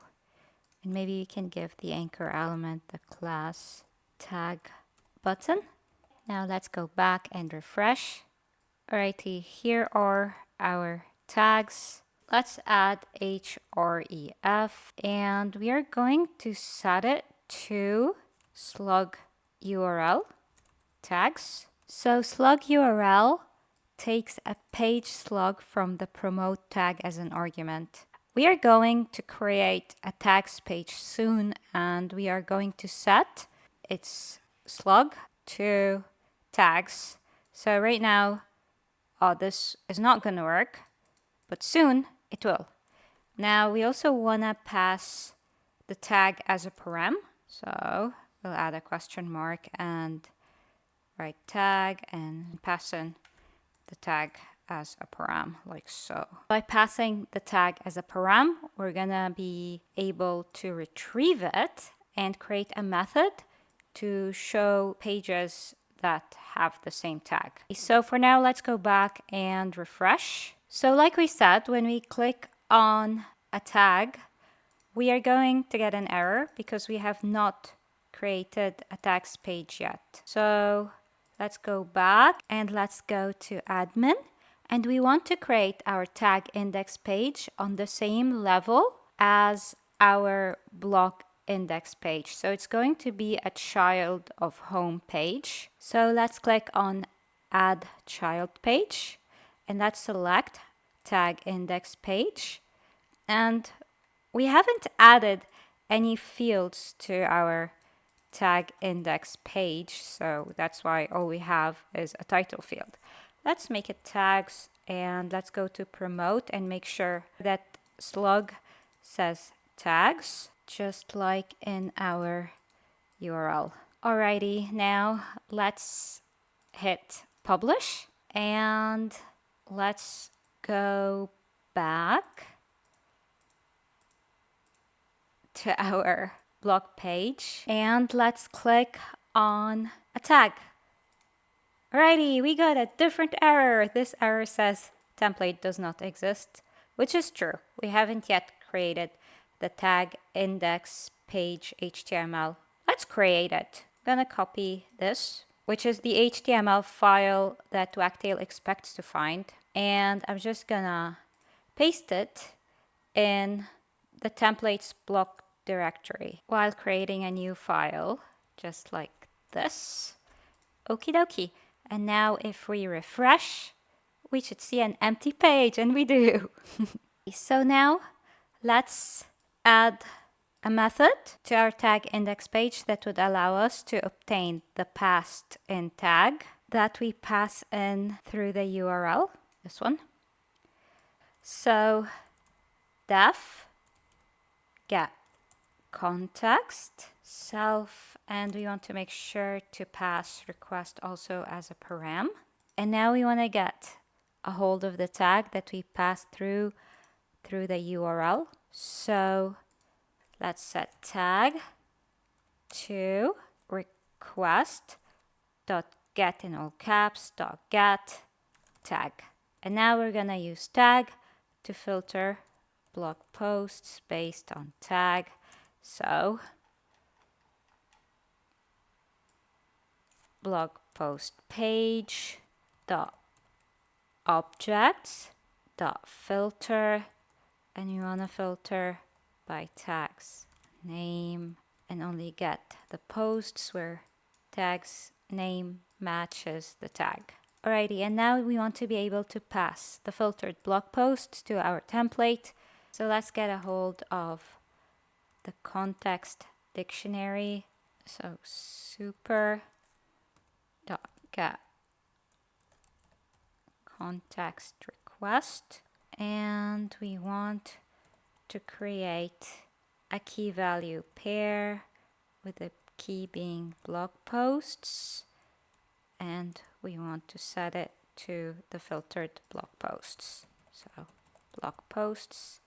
And maybe we can give the anchor element the class tag button. Now let's go back and refresh. Alrighty, here are our tags. Let's add href, and we are going to set it to slug URL tags. So slug URL takes a page slug from the promote tag as an argument. We are going to create a tags page soon, and we are going to set its slug to tags. So right now, this is not going to work, but soon it will. Now we also want to pass the tag as a param. So we'll add a question mark and write tag and pass in the tag as a param, like so. By passing the tag as a param, we're gonna be able to retrieve it and create a method to show pages that have the same tag. So for now, let's go back and refresh. So like we said, when we click on a tag, we are going to get an error because we have not created a tags page yet. So let's go back and let's go to admin. And we want to create our tag index page on the same level as our blog index page. So it's going to be a child of home page. So let's click on add child page and let's select tag index page. And we haven't added any fields to our tag index page, so that's why all we have is a title field. Let's make it tags and let's go to promote and make sure that slug says tags, just like in our URL. Alrighty, now let's hit publish and let's go back to our blog page and let's click on a tag. Alrighty, we got a different error. This error says template does not exist, which is true. We haven't yet created the tag index page HTML. Let's create it. I'm gonna copy this, which is the HTML file that Wagtail expects to find, and I'm just gonna paste it in the templates block directory while creating a new file, just like this. Okie dokie. And now if we refresh, we should see an empty page, and we do. So now let's add a method to our tag index page that would allow us to obtain the passed in tag that we pass in through the URL, this one. So def get context self, and we want to make sure to pass request also as a param. And now we want to get a hold of the tag that we passed through the URL. So let's set tag to request dot get in all caps dot get tag. And now we're gonna use tag to filter blog posts based on tag. So blog post page dot objects dot filter, and you want to filter by tags name and only get the posts where tags name matches the tag. Alrighty, and now we want to be able to pass the filtered blog posts to our template. So let's get a hold of the context dictionary. So super dot get context request, and we want to create a key value pair with the key being blog posts, and we want to set it to the filtered blog posts. So blog posts,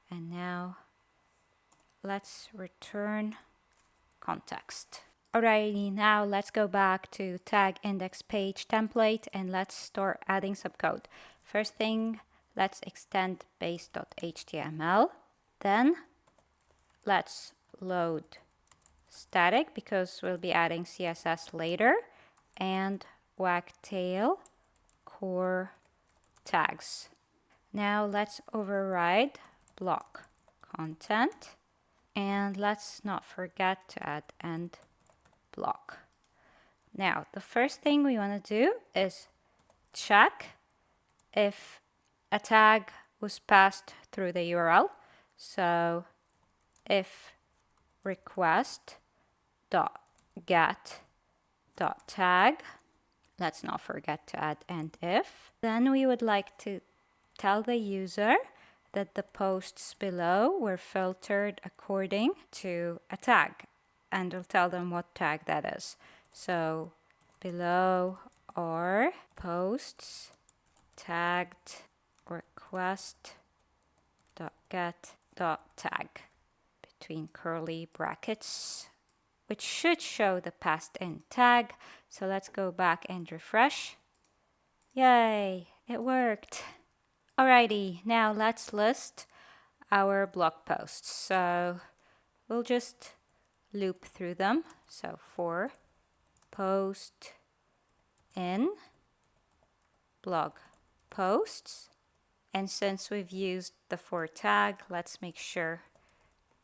and now let's return context. Alrighty, now let's go back to tag index page template and let's start adding some code. First thing, let's extend base.html. Then let's load static because we'll be adding CSS later, and Wagtail core tags. Now let's override block content, and let's not forget to add end block. Now the first thing we want to do is check if a tag was passed through the URL. So if request dot get dot tag, let's not forget to add end if. Then we would like to tell the user that the posts below were filtered according to a tag, and we'll tell them what tag that is. So below are posts tagged request dot get dot tag between curly brackets, which should show the passed in tag. So let's go back and refresh. Yay, it worked. Alrighty, now let's list our blog posts. So we'll just loop through them. So for post in blog posts, and since we've used the for tag, let's make sure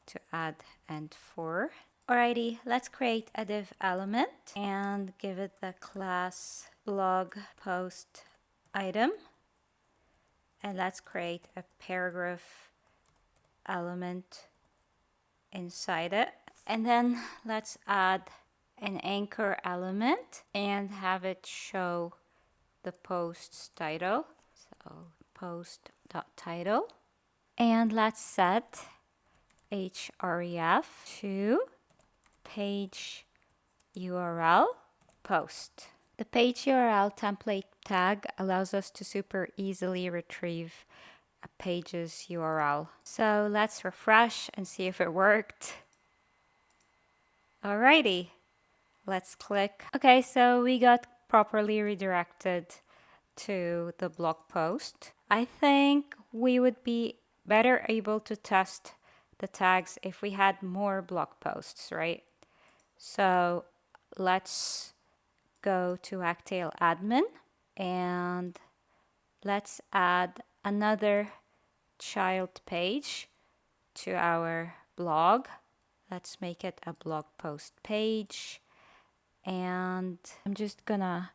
to add end for. Alrighty, let's create a div element and give it the class blog post item, and let's create a paragraph element inside it, and then let's add an anchor element and have it show the post's title. So post.title, and let's set href to page URL post. The page URL template tag allows us to super easily retrieve a page's URL. So let's refresh and see if it worked. Alrighty, let's click. Okay, so we got properly redirected to the blog post. I think we would be better able to test the tags if we had more blog posts, right? So let's go to Wagtail admin and let's add another child page to our blog. Let's make it a blog post page, and I'm just gonna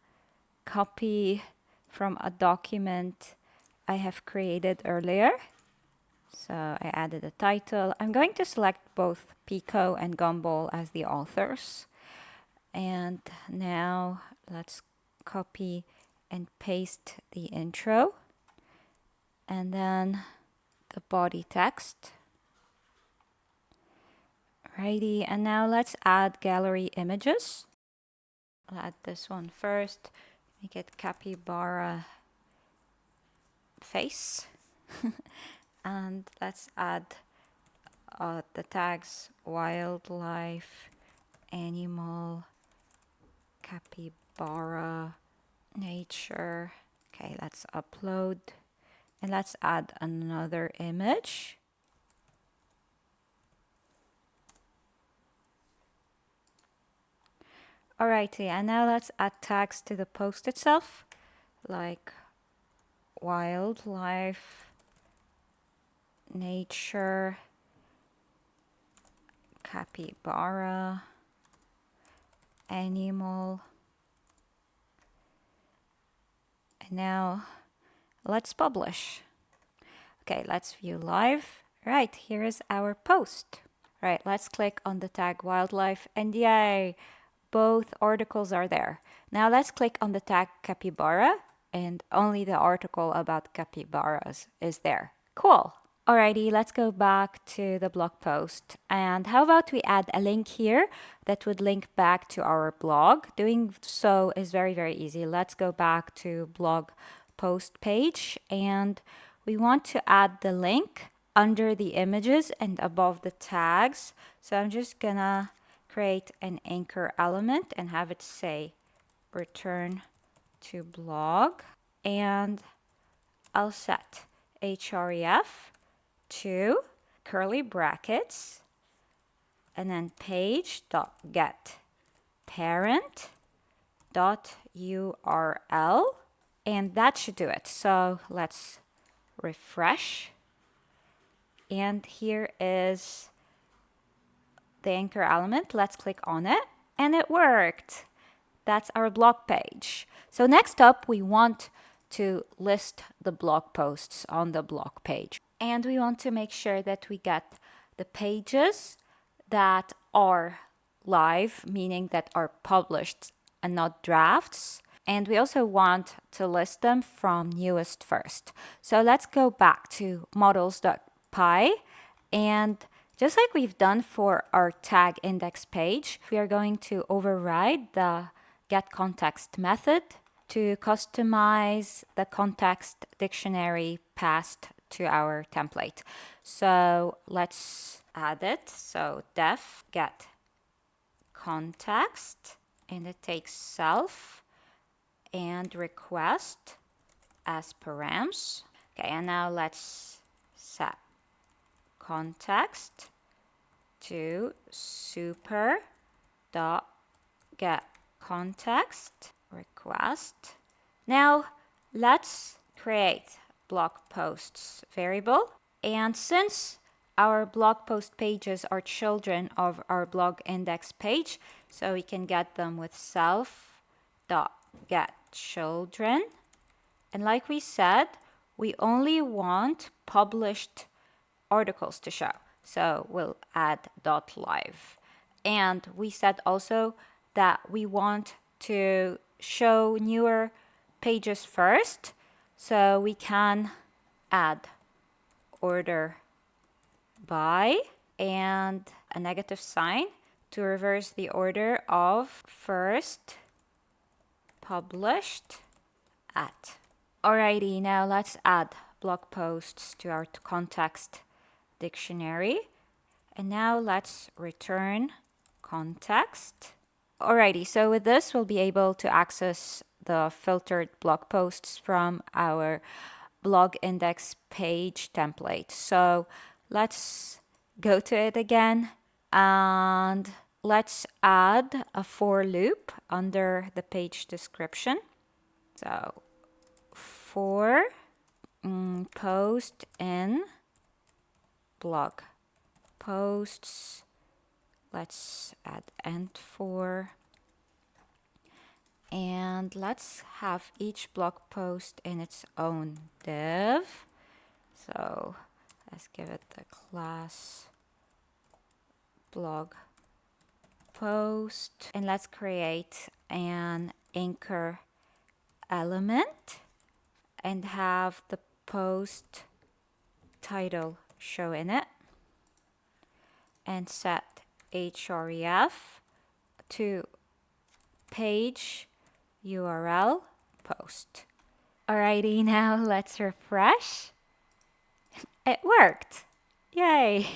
copy from a document I have created earlier. So I added a title. I'm going to select both Piko and Gumball as the authors. And now let's copy and paste the intro and then the body text. Alrighty, and now let's add gallery images. I'll add this one first. Make it capybara face. And let's add the tags wildlife, animal, capybara, nature. Okay, let's upload and let's add another image. Alrighty, and now let's add tags to the post itself, like wildlife, nature, capybara, animal. And now let's publish. Okay, let's view live. Right, here is our post. Right, let's click on the tag wildlife and yay, both articles are there. Now let's click on the tag capybara and only the article about capybaras is there. Cool. Alrighty, let's go back to the blog post. And how about we add a link here that would link back to our blog? Doing so is very, very easy. Let's go back to blog post page, and we want to add the link under the images and above the tags. So I'm just gonna create an anchor element and have it say return to blog, and I'll set href to curly brackets and then page.get parent.url, and that should do it. So let's refresh, and here is the anchor element. Let's click on it, and it worked. That's our blog page. So next up, we want to list the blog posts on the blog page. And we want to make sure that we get the pages that are live, meaning that are published and not drafts. And we also want to list them from newest first. So let's go back to models.py, and just like we've done for our tag index page, we are going to override the getContext method to customize the context dictionary passed to our template. So let's add it. So def get context, and it takes self and request as params. Okay, and now let's set context to super.get context request. Now let's create blog posts variable, and since our blog post pages are children of our blog index page, so we can get them with self.get children, and like we said, we only want published articles to show, so we'll add .live. And we said also that we want to show newer pages first, so we can add order by and a negative sign to reverse the order of first published at. Alrighty, now let's add blog posts to our context dictionary, and now let's return context. Alrighty, so with this we'll be able to access the filtered blog posts from our blog index page template. So let's go to it again, and let's add a for loop under the page description. So for post in blog posts, let's add end for, and let's have each blog post in its own div. So let's give it the class blog post, and let's create an anchor element and have the post title show in it, and set href to page URL post. Alrighty, now let's refresh. It worked. Yay!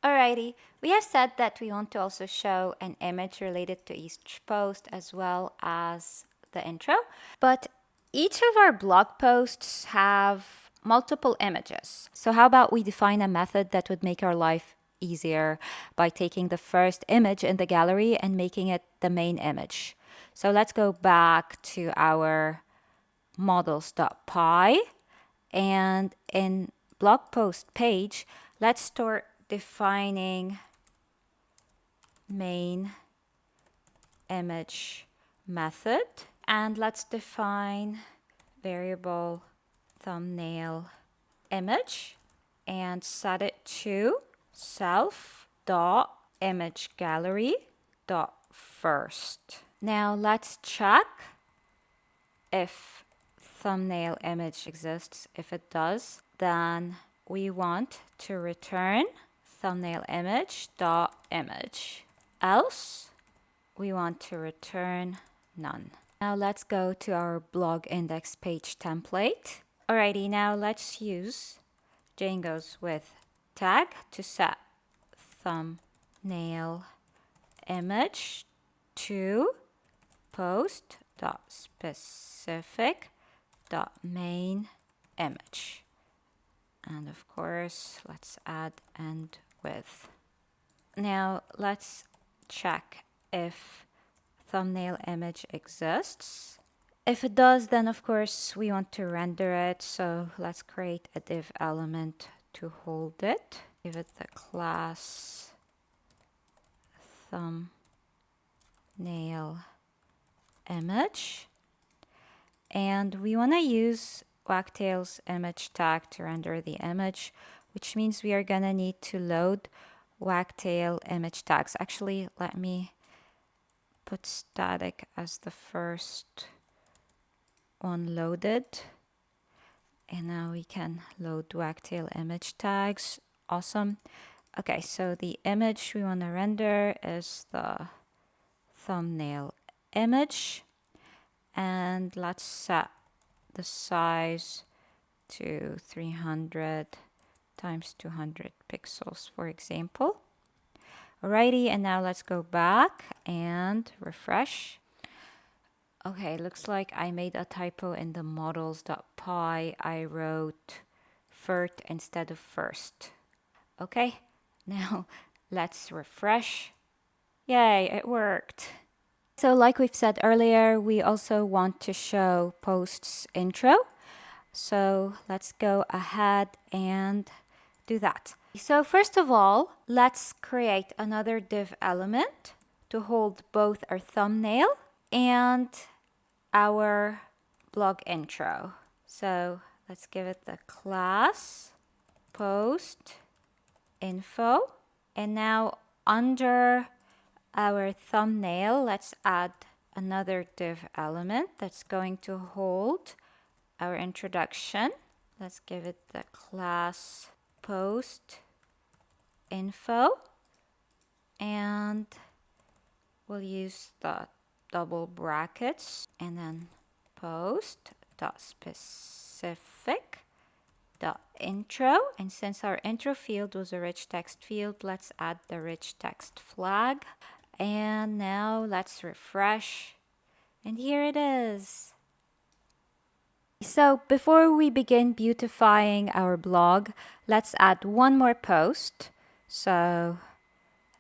Alrighty, we have said that we want to also show an image related to each post as well as the intro, but each of our blog posts have multiple images. So how about we define a method that would make our life easier by taking the first image in the gallery and making it the main image. So let's go back to our models.py, and in blog post page, let's start defining main image method, and let's define variable thumbnail image and set it to self.imageGallery.first. Now let's check if thumbnail image exists. If it does, then we want to return thumbnail image dot image. Else, we want to return none. Now let's go to our blog index page template. Alrighty, now let's use Django's with tag to set thumbnail image to post.specific.main image. And of course, let's add end with. Now let's check if thumbnail image exists. If it does, then of course we want to render it. So let's create a div element to hold it. Give it the class thumbnail image. And we want to use Wagtail's image tag to render the image, which means we are going to need to load Wagtail image tags. Actually, let me put static as the first one loaded. And now we can load Wagtail image tags. Awesome. Okay, so the image we want to render is the thumbnail image. And let's set the size to 300 times 200 pixels, for example. Alrighty, and now let's go back and refresh. Okay, looks like I made a typo in the models.py. I wrote FIRT instead of first. Okay, now let's refresh. Yay, it worked. So like we've said earlier, we also want to show post's intro. So let's go ahead and do that. So first of all, let's create another div element to hold both our thumbnail and our blog intro. So let's give it the class post info. And now under our thumbnail, let's add another div element that's going to hold our introduction. Let's give it the class post info, and we'll use the double brackets and then post.specific.intro. And since our intro field was a rich text field, let's add the rich text flag. And now let's refresh. And here it is. So before we begin beautifying our blog, let's add one more post. So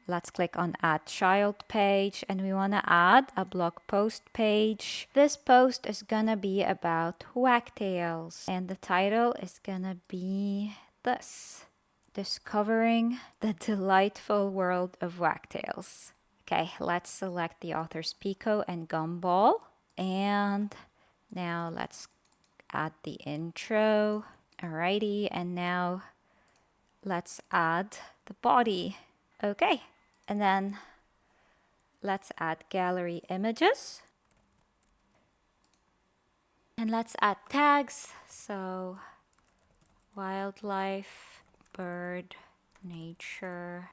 let's click on Add Child Page, and we want to add a blog post page. This post is gonna be about wagtails, and the title is gonna be this: Discovering the Delightful World of Wagtails. Okay, let's select the authors Piko and Gumball, and now let's add the intro. Alrighty, and now let's add the body. Okay, and then let's add gallery images. And let's add tags. So wildlife, bird, nature,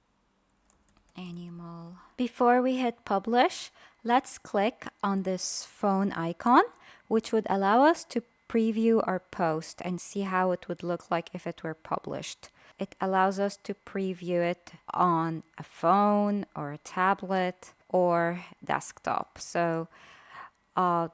animal. Before we hit publish, let's click on this phone icon, which would allow us to preview our post and see how it would look like if it were published. It allows us to preview it on a phone or a tablet or desktop. So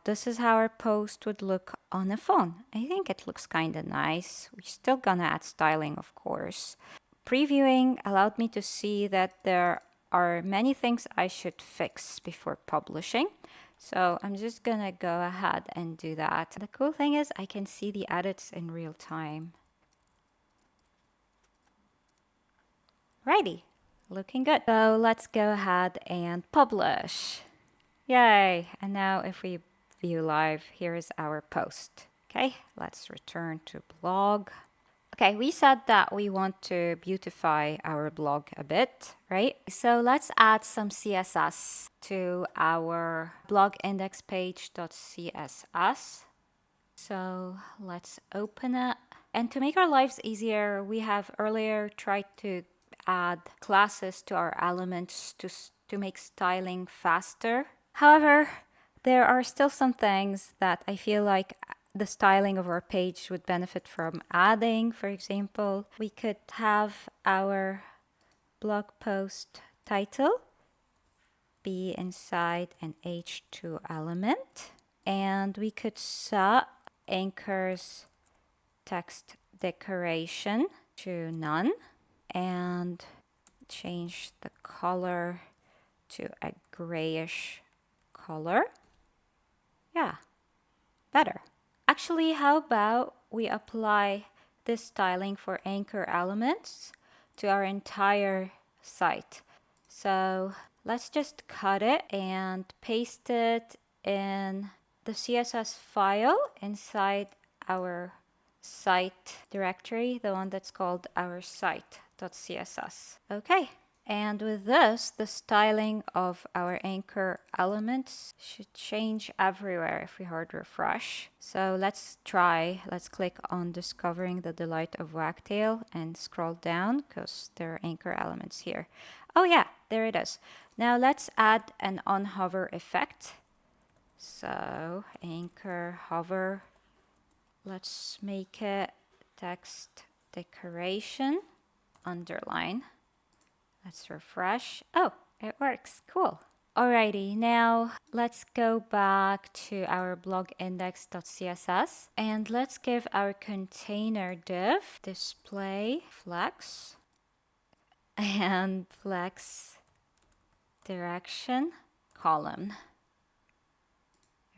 this is how our post would look on a phone. I think it looks kind of nice. We're still gonna add styling, of course. Previewing allowed me to see that there are many things I should fix before publishing. So I'm just gonna go ahead and do that. The cool thing is I can see the edits in real time. Righty, looking good. So let's go ahead and publish. Yay! And now if we view live, here is our post. Okay, let's return to blog. Okay, we said that we want to beautify our blog a bit, right? So let's add some CSS to our blog index page.css. So let's open it. And to make our lives easier, we have earlier tried to add classes to our elements to make styling faster. However, there are still some things that I feel like the styling of our page would benefit from adding. For example, we could have our blog post title be inside an H2 element, and we could set anchors text decoration to none and change the color to a grayish color. Yeah, better. Actually, how about we apply this styling for anchor elements to our entire site? So let's just cut it and paste it in the CSS file inside our site directory, the one that's called our site.css. Okay. And with this, the styling of our anchor elements should change everywhere if we hard refresh. So let's try. Let's click on Discovering the Delight of Wagtail and scroll down because there are anchor elements here. Oh yeah, there it is. Now let's add an on-hover effect. So anchor hover. Let's make it text decoration underline. Let's refresh. Oh, it works. Cool. Alrighty, now let's go back to our blog index.css and let's give our container div display flex and flex direction column.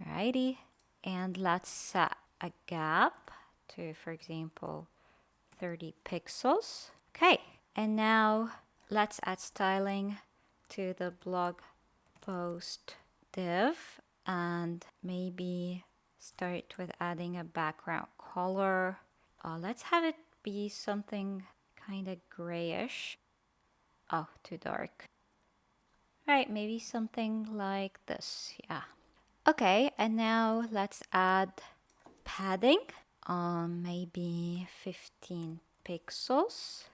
Alrighty, and let's set a gap to, for example, 30 pixels. Okay, and now let's add styling to the blog post div and maybe start with adding a background color. Let's have it be something kind of grayish. Oh, too dark. Right, maybe something like this. Yeah. Okay, and now let's add padding. Maybe 15 pixels.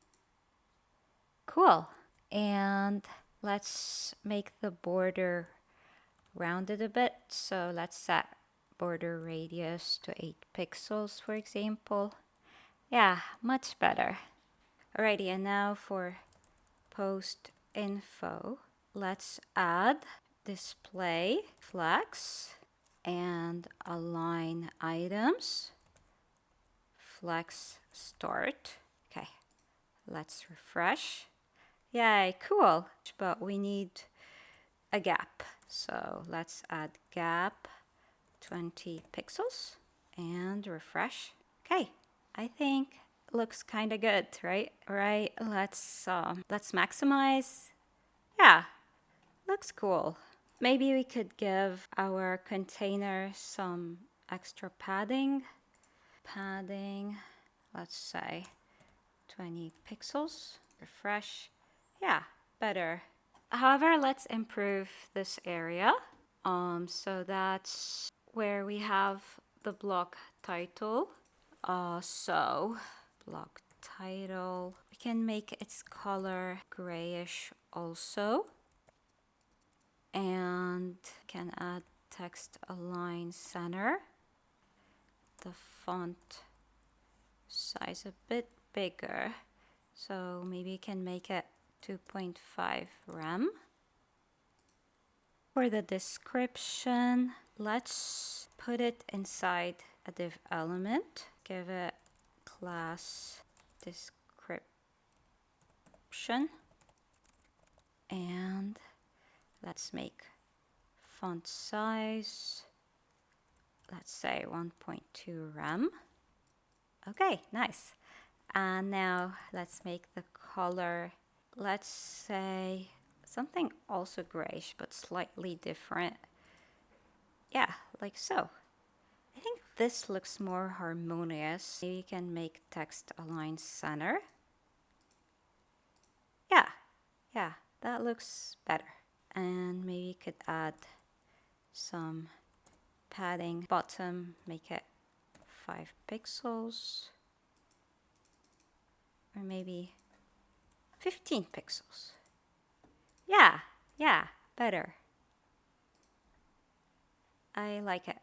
Cool. And let's make the border rounded a bit. So let's set border radius to 8 pixels, for example. Yeah, much better. Alrighty, and now for post info, let's add display flex and align items flex start. Okay, let's refresh. Yay, cool. But we need a gap. So let's add gap 20 pixels and refresh. Okay, I think looks kind of good, right? Right, let's maximize. Yeah, looks cool. Maybe we could give our container some extra padding. Let's say 20 pixels. Refresh. Yeah, better. However, let's improve this area. So that's where we have the blog title. So blog title, we can make its color grayish also. And can add text align center. The font size a bit bigger. So maybe you can make it 2.5 rem. For the description, let's put it inside a div element. Give it class description. And let's make font size, let's say 1.2 rem. Okay, nice. And now let's make the color, let's say something also grayish but slightly different. Yeah, like so. I think this looks more harmonious. Maybe you can make text align center. Yeah, that looks better. And maybe you could add some padding bottom, make it 5 pixels, or maybe 15 pixels. Yeah, better. I like it.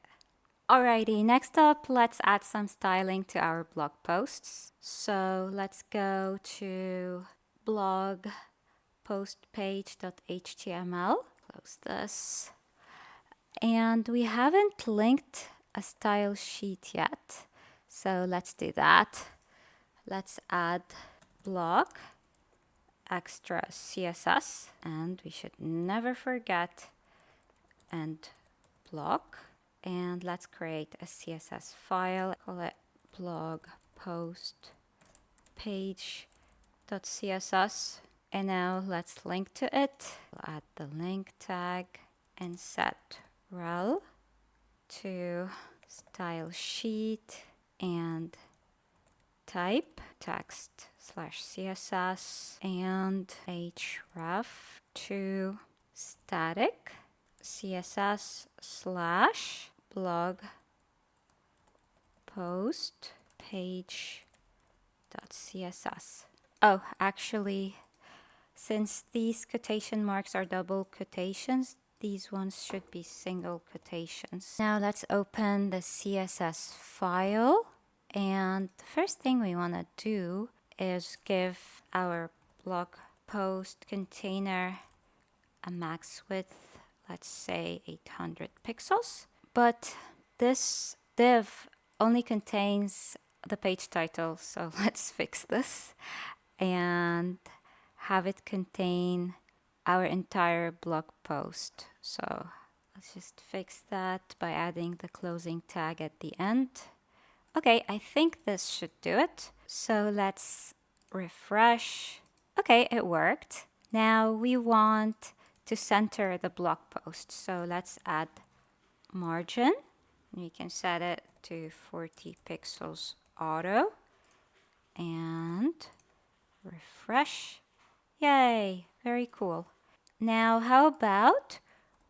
Alrighty, next up, let's add some styling to our blog posts. So let's go to blog post page.html. Close this. And we haven't linked a style sheet yet. So let's do that. Let's add blog extra CSS, and we should never forget end block. And let's create a CSS file, call it blog post page.css. And now let's link to it. We'll add the link tag and set rel to style sheet and type text/css and href to static css / blog post page.css. Oh, actually, since these quotation marks are double quotations, these ones should be single quotations. Now let's open the CSS file. And the first thing we want to do is give our blog post container a max width, let's say 800 pixels. But this div only contains the page title, so let's fix this and have it contain our entire blog post. So let's just fix that by adding the closing tag at the end. Okay, I think this should do it. So let's refresh. Okay, it worked. Now we want to center the blog post. So let's add margin. We can set it to 40 pixels auto and refresh. Yay, very cool. Now how about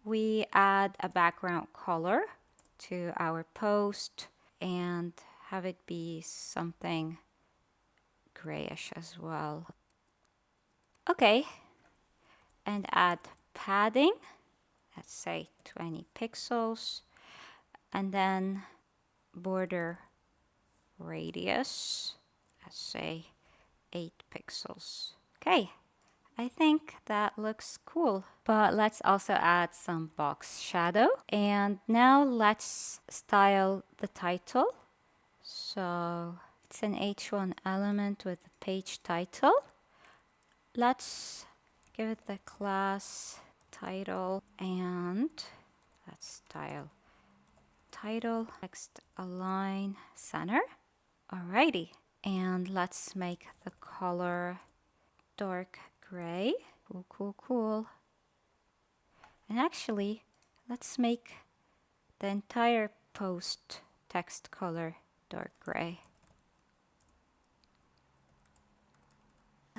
we add a background color to our post and have it be something grayish as well. Okay, and add padding, let's say 20 pixels, and then border radius, let's say 8 pixels. Okay, I think that looks cool. But let's also add some box shadow. And now let's style the title. So it's an H1 element with the page title. Let's give it the class title and let's style title, text align center. Alrighty, and let's make the color dark gray. Cool. And actually, let's make the entire post text color dark gray.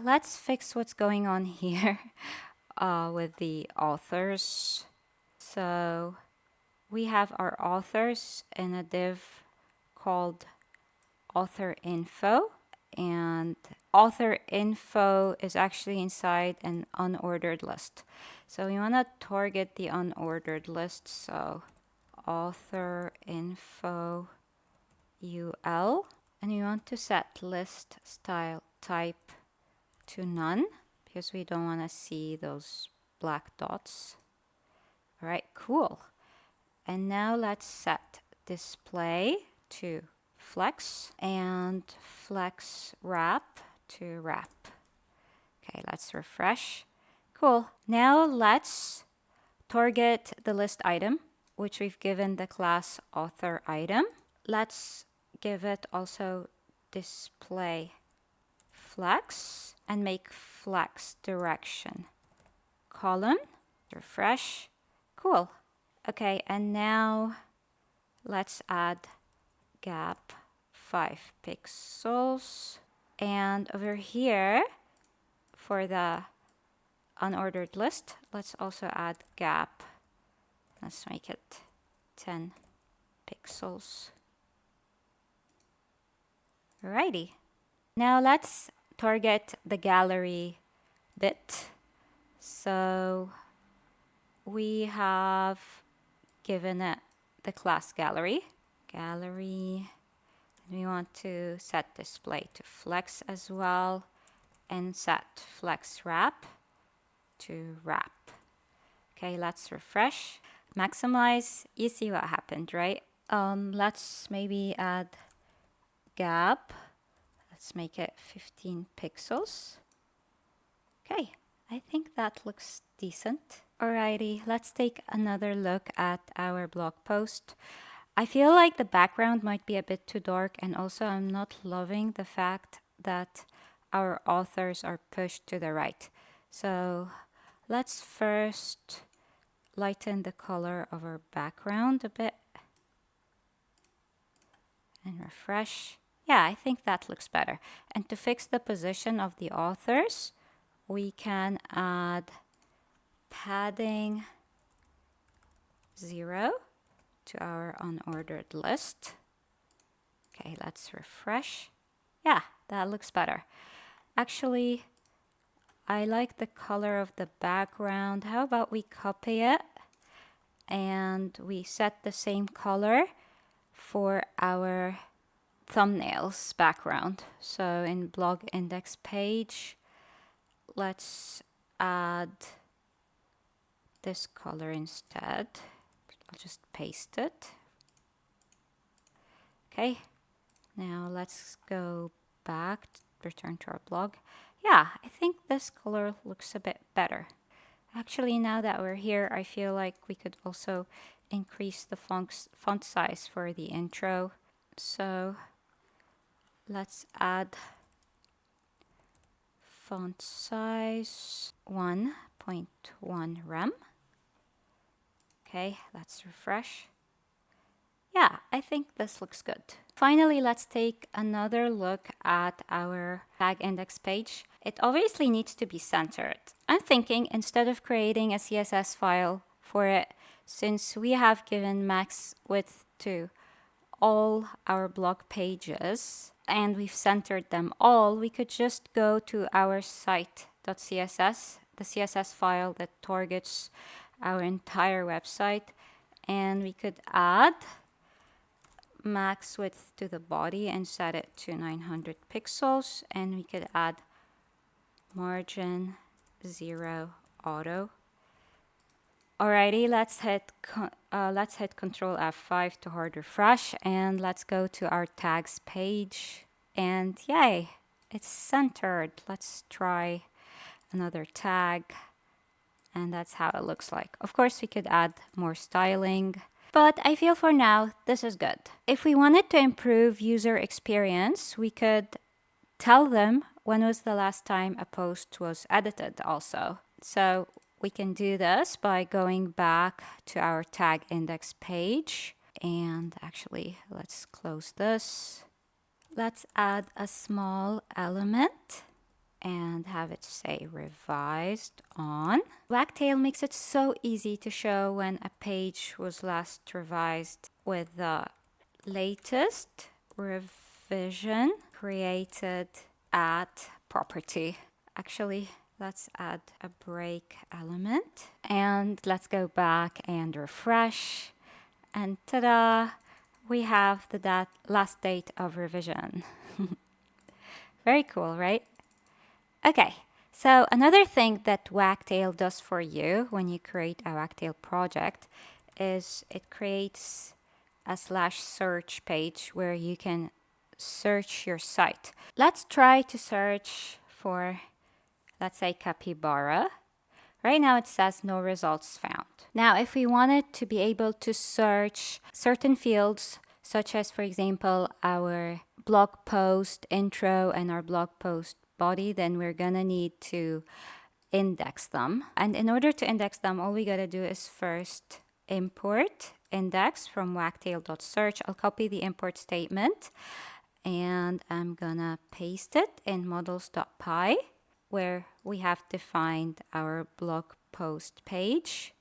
Let's fix what's going on here with the authors. So we have our authors in a div called author info, and author info is actually inside an unordered list. So we want to target the unordered list. So author info UL, and we want to set list style type to none because we don't want to see those black dots. All right, cool. And now let's set display to flex and flex wrap to wrap. Okay, let's refresh. Cool. Now let's target the list item, which we've given the class author item. Let's give it also display flex and make flex direction column. Refresh. Cool. Okay, and now let's add gap 5 pixels. And over here, for the unordered list, let's also add gap. Let's make it 10 pixels. Alrighty. Now let's target the gallery bit. So we have given it the class gallery. Gallery. We want to set display to flex as well, and set flex wrap to wrap. Okay, let's refresh. Maximize. You see what happened, right? Let's maybe add gap. Let's make it 15 pixels. Okay, I think that looks decent. Alrighty, let's take another look at our blog post. I feel like the background might be a bit too dark, and also I'm not loving the fact that our authors are pushed to the right. So let's first lighten the color of our background a bit and refresh. Yeah, I think that looks better. And to fix the position of the authors, we can add padding 0 to our unordered list. Okay, let's refresh. Yeah, that looks better. Actually, I like the color of the background. How about we copy it and we set the same color for our thumbnails background. So in blog index page, let's add this color instead. I'll just paste it. Okay, now let's go back, return to our blog. Yeah, I think this color looks a bit better. Actually, now that we're here, I feel like we could also increase the font size for the intro. So let's add font size 1.1 rem. Okay, let's refresh. Yeah, I think this looks good. Finally, let's take another look at our tag index page. It obviously needs to be centered. I'm thinking instead of creating a CSS file for it, since we have given max width to all our blog pages and we've centered them all, we could just go to our site.css, the CSS file that targets our entire website, and we could add max width to the body and set it to 900 pixels, and we could add margin 0 auto. Alrighty, let's hit Control F5 to hard refresh, and let's go to our tags page, and yay, it's centered. Let's try another tag, and that's how it looks like. Of course, we could add more styling, but I feel for now this is good. If we wanted to improve user experience, we could tell them when was the last time a post was edited also. So we can do this by going back to our tag index page, and actually let's close this. Let's add a small element and have it say revised on. Wagtail makes it so easy to show when a page was last revised with the latest revision created at property. Actually, let's add a break element, and let's go back and refresh, and ta-da, we have the last date of revision. Very cool, right? Okay, so another thing that Wagtail does for you when you create a Wagtail project is it creates a /search page where you can search your site. Let's try to search for, let's say, capybara. Right now it says no results found. Now, if we wanted to be able to search certain fields, such as, for example, our blog post intro and our blog post body, then we're gonna need to index them. And in order to index them, all we gotta do is first import index from wagtail.search. I'll copy the import statement and I'm gonna paste it in models.py, where we have defined our blog post page.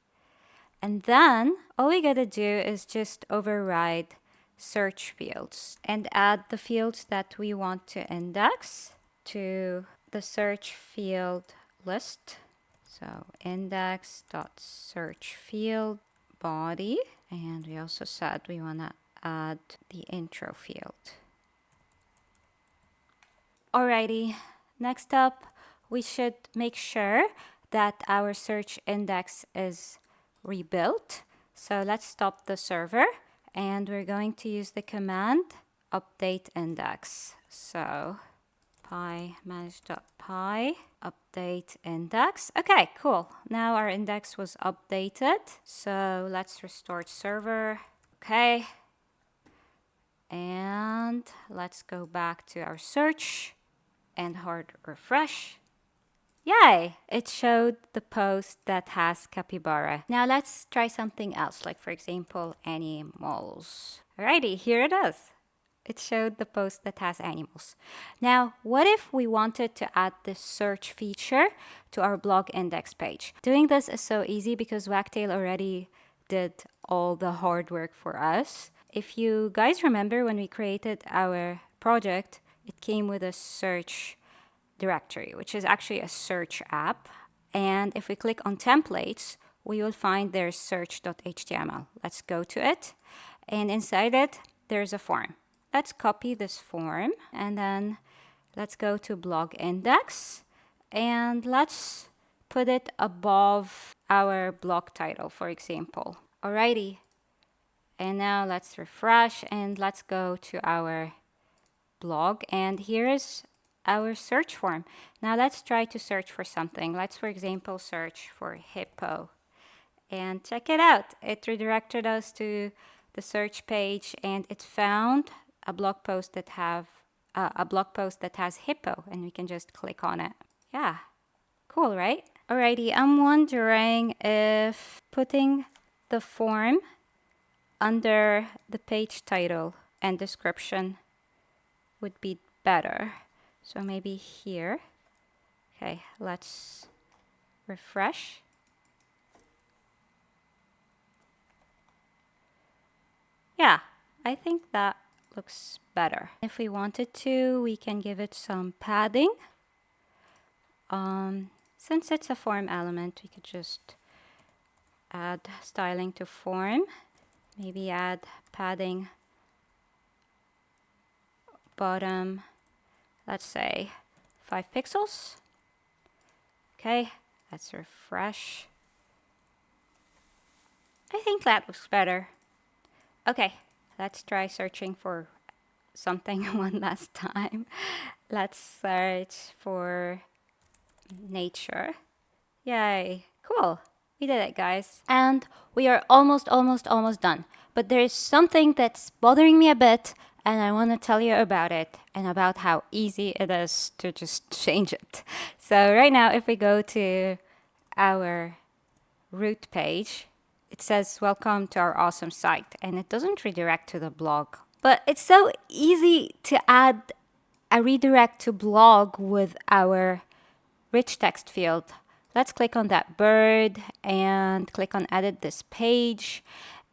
And then all we gotta do is just override search fields and add the fields that we want to index to the search field list. So index.search field body, and we also said we want to add the intro field. Alrighty, next up, we should make sure that our search index is rebuilt. So let's stop the server, and we're going to use the command update index. So manage.py update index. Okay, cool. Now our index was updated. So let's restore server. Okay. And let's go back to our search and hard refresh. Yay! It showed the post that has capybara. Now let's try something else, like for example, animals. Alrighty, here it is. It showed the post that has animals. Now, what if we wanted to add this search feature to our blog index page? Doing this is so easy because Wagtail already did all the hard work for us. If you guys remember when we created our project, it came with a search directory, which is actually a search app. And if we click on templates, we will find there's search.html. Let's go to it. And inside it, there's a form. Let's copy this form and then let's go to blog index and let's put it above our blog title, for example. Alrighty. And now let's refresh and let's go to our blog, and here is our search form. Now let's try to search for something. Let's, for example, search for hippo. And check it out. It redirected us to the search page and it found a blog post that has hippo, and we can just click on it. Yeah, cool, right? Alrighty, I'm wondering if putting the form under the page title and description would be better. So maybe here. Okay, let's refresh. Yeah, I think that looks better. If we wanted to, we can give it some padding. Since it's a form element, we could just add styling to form. Maybe add padding bottom, let's say 5 pixels. Okay, let's refresh. I think that looks better. Okay, let's try searching for something one last time. Let's search for nature. Yay, cool. We did it, guys. And we are almost done. But there's something that's bothering me a bit, and I want to tell you about it and about how easy it is to just change it. So right now, if we go to our root page, it says, welcome to our awesome site, and it doesn't redirect to the blog. But it's so easy to add a redirect to blog with our rich text field. Let's click on that bird and click on edit this page.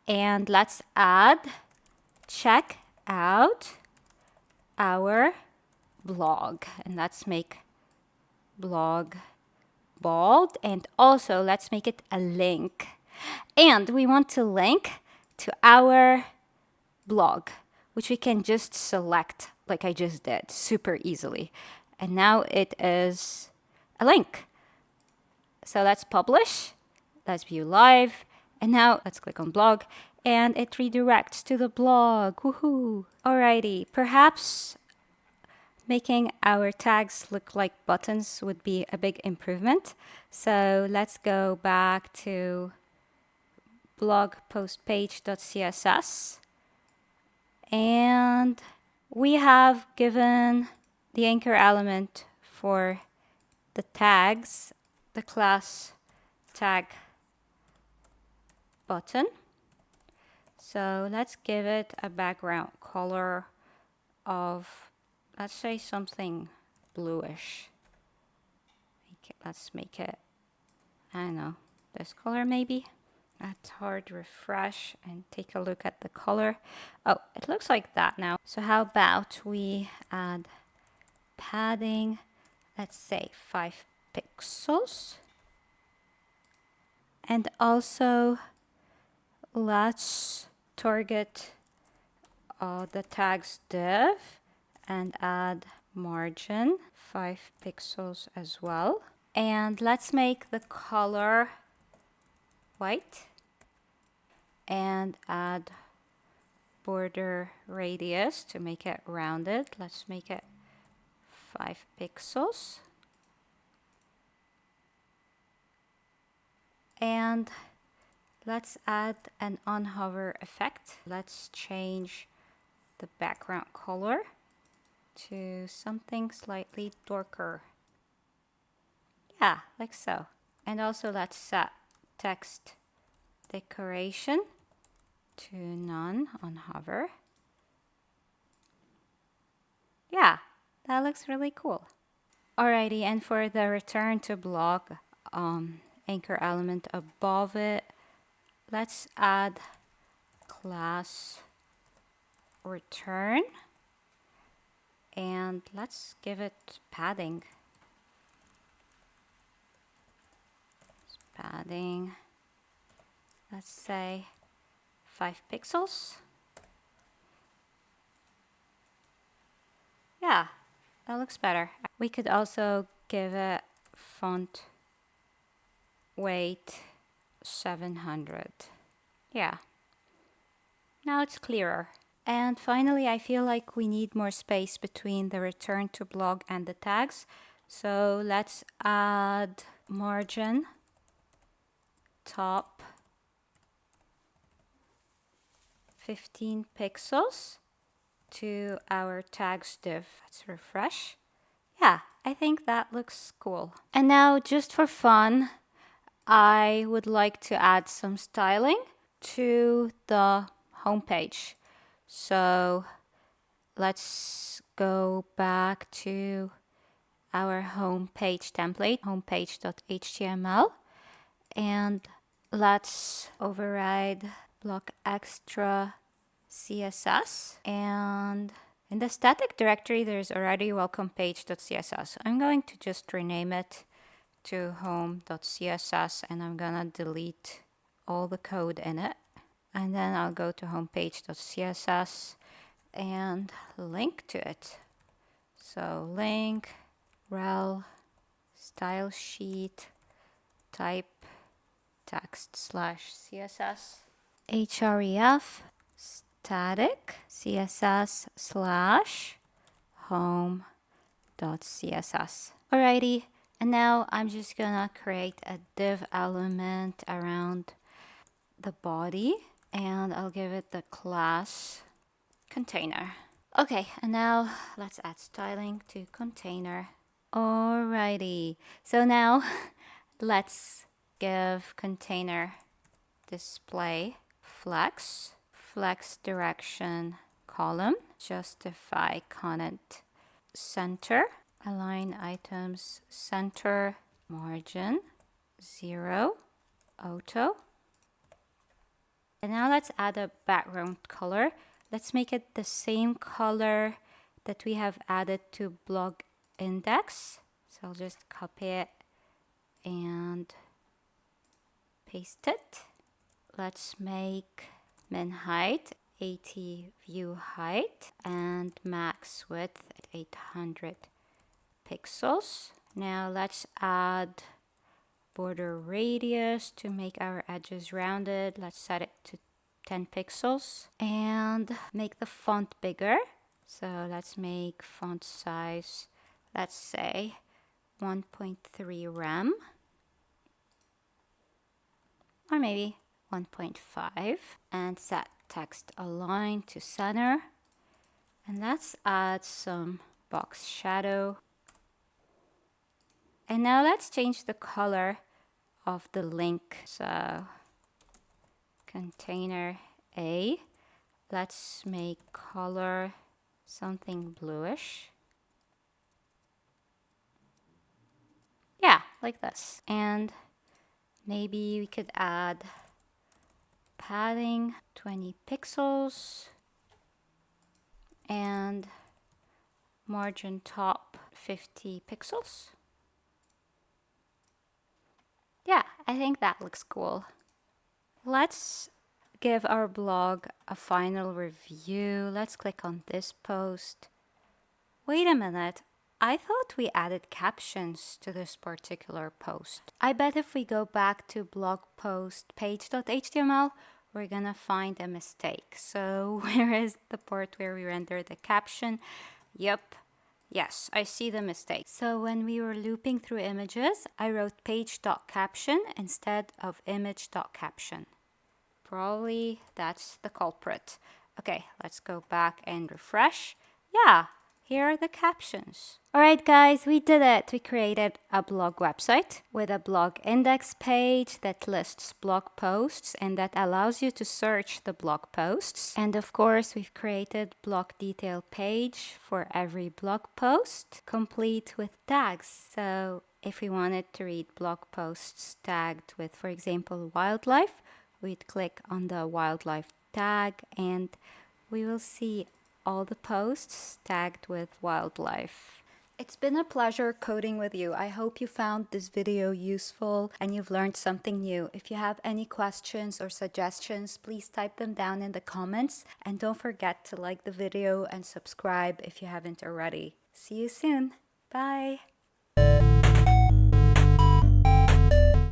And let's add check out our blog. And let's make blog bold. And also let's make it a link. And we want to link to our blog, which we can just select like I just did super easily. And now it is a link. So let's publish, let's view live, and now let's click on blog, and it redirects to the blog. Woohoo! Alrighty, perhaps making our tags look like buttons would be a big improvement. So let's go back to blog post page.css, and we have given the anchor element for the tags the class tag button. So let's give it a background color of, let's say, something bluish. Let's make it, I don't know, this color maybe. Let's hard refresh and take a look at the color. Oh, it looks like that now. So how about we add padding, let's say 5 pixels. And also let's target the tags div and add margin 5 pixels as well. And let's make the color white and add border radius to make it rounded. Let's make it 5 pixels. And let's add an on-hover effect. Let's change the background color to something slightly darker. Yeah, like so. And also let's set text decoration to none on hover. Yeah, that looks really cool. Alrighty, and for the return to block anchor element above it, let's add class return and let's give it padding. Padding, let's say 5 pixels. Yeah, that looks better. We could also give it font weight 700. Yeah, now it's clearer. And finally, I feel like we need more space between the return to blog and the tags. So let's add margin top 15 pixels to our tags div. Let's refresh. Yeah, I think that looks cool. And now just for fun, I would like to add some styling to the homepage. So let's go back to our homepage template, homepage.html, and let's override block extra CSS. And in the static directory, there's already welcome page.css. I'm going to just rename it to home.css and I'm gonna delete all the code in it. And then I'll go to homepage.css and link to it. So link, rel, style sheet, type text /css, href, static css / home.css. Alrighty, and now I'm just gonna create a div element around the body and I'll give it the class container. Okay, and now let's add styling to container. Alrighty, so now let's give container display flex direction column, justify content center, align items center, margin 0, auto. And now let's add a background color. Let's make it the same color that we have added to blog index. So I'll just copy it and paste it. Let's make min height 80 view height and max width at 800 pixels. Now let's add border radius to make our edges rounded. Let's set it to 10 pixels and make the font bigger. So let's make font size, let's say 1.3 rem or maybe 1.5 and set text align to center. And let's add some box shadow. And now let's change the color of the link. So container A, let's make color something bluish. Yeah, like this. And maybe we could add padding 20 pixels, and margin top 50 pixels. Yeah, I think that looks cool. Let's give our blog a final review. Let's click on this post. Wait a minute. I thought we added captions to this particular post. I bet if we go back to blog post page.html, we're gonna find a mistake. So where is the part where we render the caption? Yep. Yes, I see the mistake. So when we were looping through images, I wrote page.caption instead of image.caption. Probably that's the culprit. Okay, let's go back and refresh. Yeah, here are the captions. Alright guys, we did it. We created a blog website with a blog index page that lists blog posts and that allows you to search the blog posts. And of course, we've created blog detail page for every blog post, complete with tags. So if we wanted to read blog posts tagged with, for example, wildlife, we'd click on the wildlife tag and we will see all the posts tagged with wildlife. It's been a pleasure coding with you. I hope you found this video useful and you've learned something new. If you have any questions or suggestions, please type them down in the comments. And don't forget to like the video and subscribe if you haven't already. See you soon. Bye.